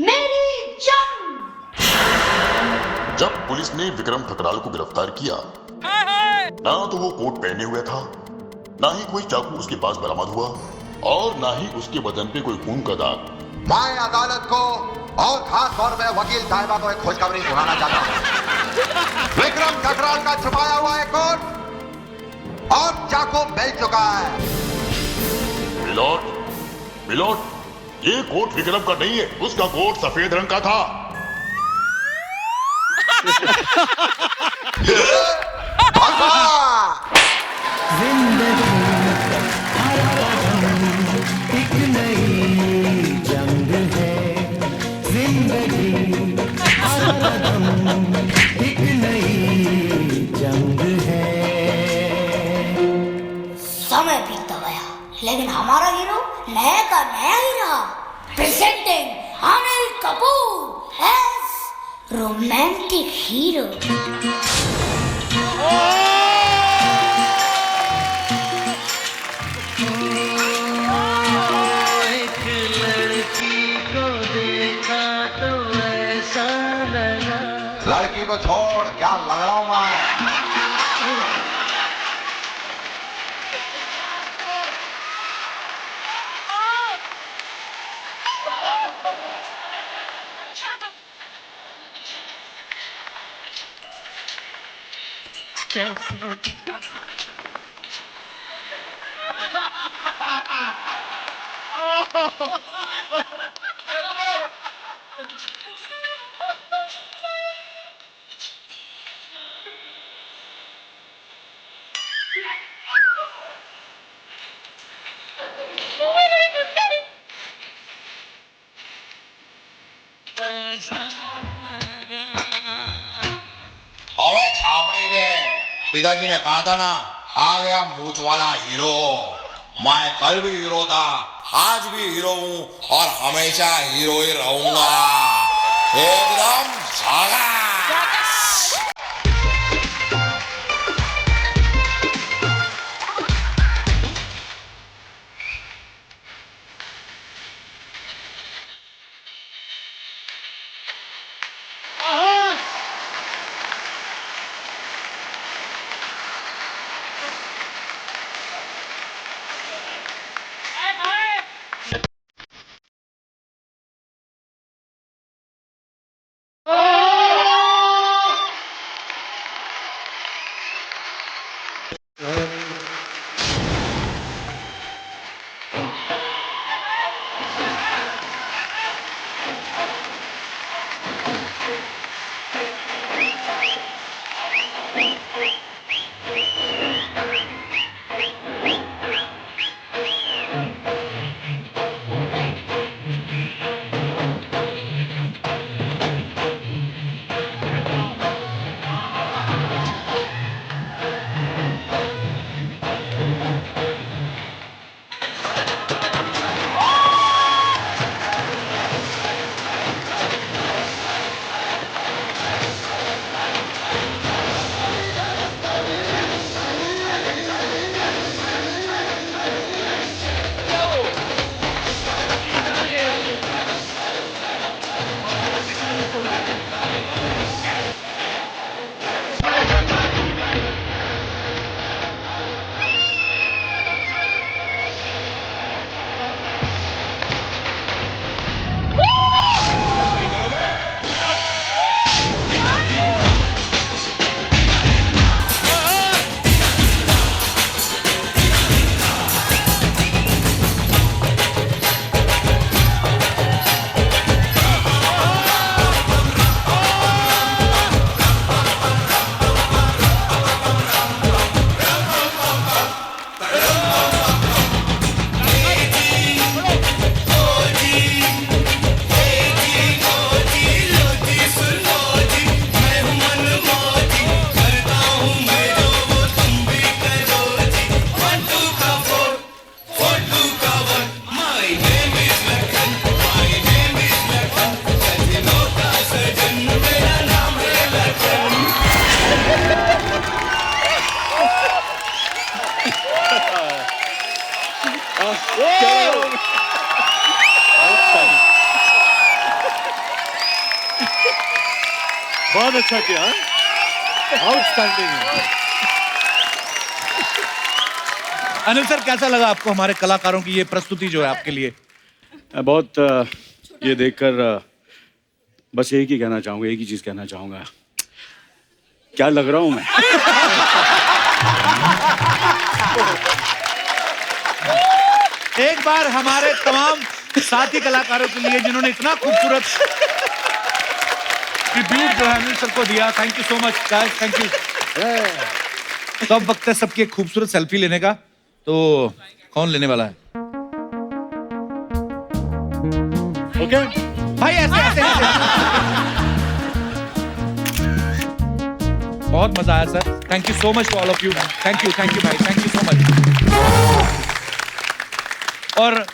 मेरी जंग। जब पुलिस ने विक्रम ठकराल को गिरफ्तार किया, ना तो वो कोट पहने हुए था, ना ही कोई चाकू उसके पास बरामद हुआ, और ना ही उसके बदन पे कोई खून का दाग। मैं अदालत को और खास तौर पे वकील साहिबा को एक खुशखबरी सुनाना चाहता हूँ। विक्रम ठकराल का छुपाया हुआ है कोट और चाकू मिल चुका है। मिलोट, ये कोट विक्रम का नहीं है, उसका कोट सफेद रंग का था। एक नई जंग है जिंदगी, एक नई जंग है। समय बीतता गया लेकिन हमारा हीरो नया का नया ही रहा। Presenting Anil Kapoor as romantic hero. एक लड़की को देखा तो ऐसा लगा। लड़की को छोड़, क्या लग रहा हूं मैं। अबे छापड़ी के पिताजी ने कहा था ना, आ गया मूछ वाला हीरो। मैं कल भी हीरो था, आज भी हीरो हूँ और हमेशा हीरो ही रहूंगा। एकदम झकास। बहुत अच्छा किया, आउटस्टैंडिंग। अनिल सर, कैसा लगा आपको हमारे कलाकारों की ये प्रस्तुति जो है आपके लिए? बहुत ये देखकर बस एक ही कहना चाहूँगा, एक ही चीज़ कहना चाहूँगा, क्या लग रहा हूँ मैं? एक बार हमारे तमाम साथी कलाकारों के लिए जिन्होंने इतना खूबसूरत ट्रिब्यूट जो है अनिल सर को दिया, thank you so much guys, thank you. तो अब वक्त है सबकी एक खूबसूरत सेल्फी लेने का, तो कौन लेने वाला है? ओके भाई ऐसे ऐसे, ऐसे। बहुत मजा आया sir, thank you so much to all of you, thank you भाई, थैंक यू सो मच। और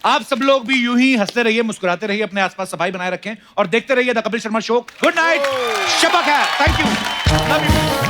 आप सब लोग भी यूं ही हंसते रहिए, मुस्कुराते रहिए, अपने आसपास सफाई बनाए रखें और देखते रहिए the Kapil Sharma show. Good night, Shaba Khair, thank you, love you.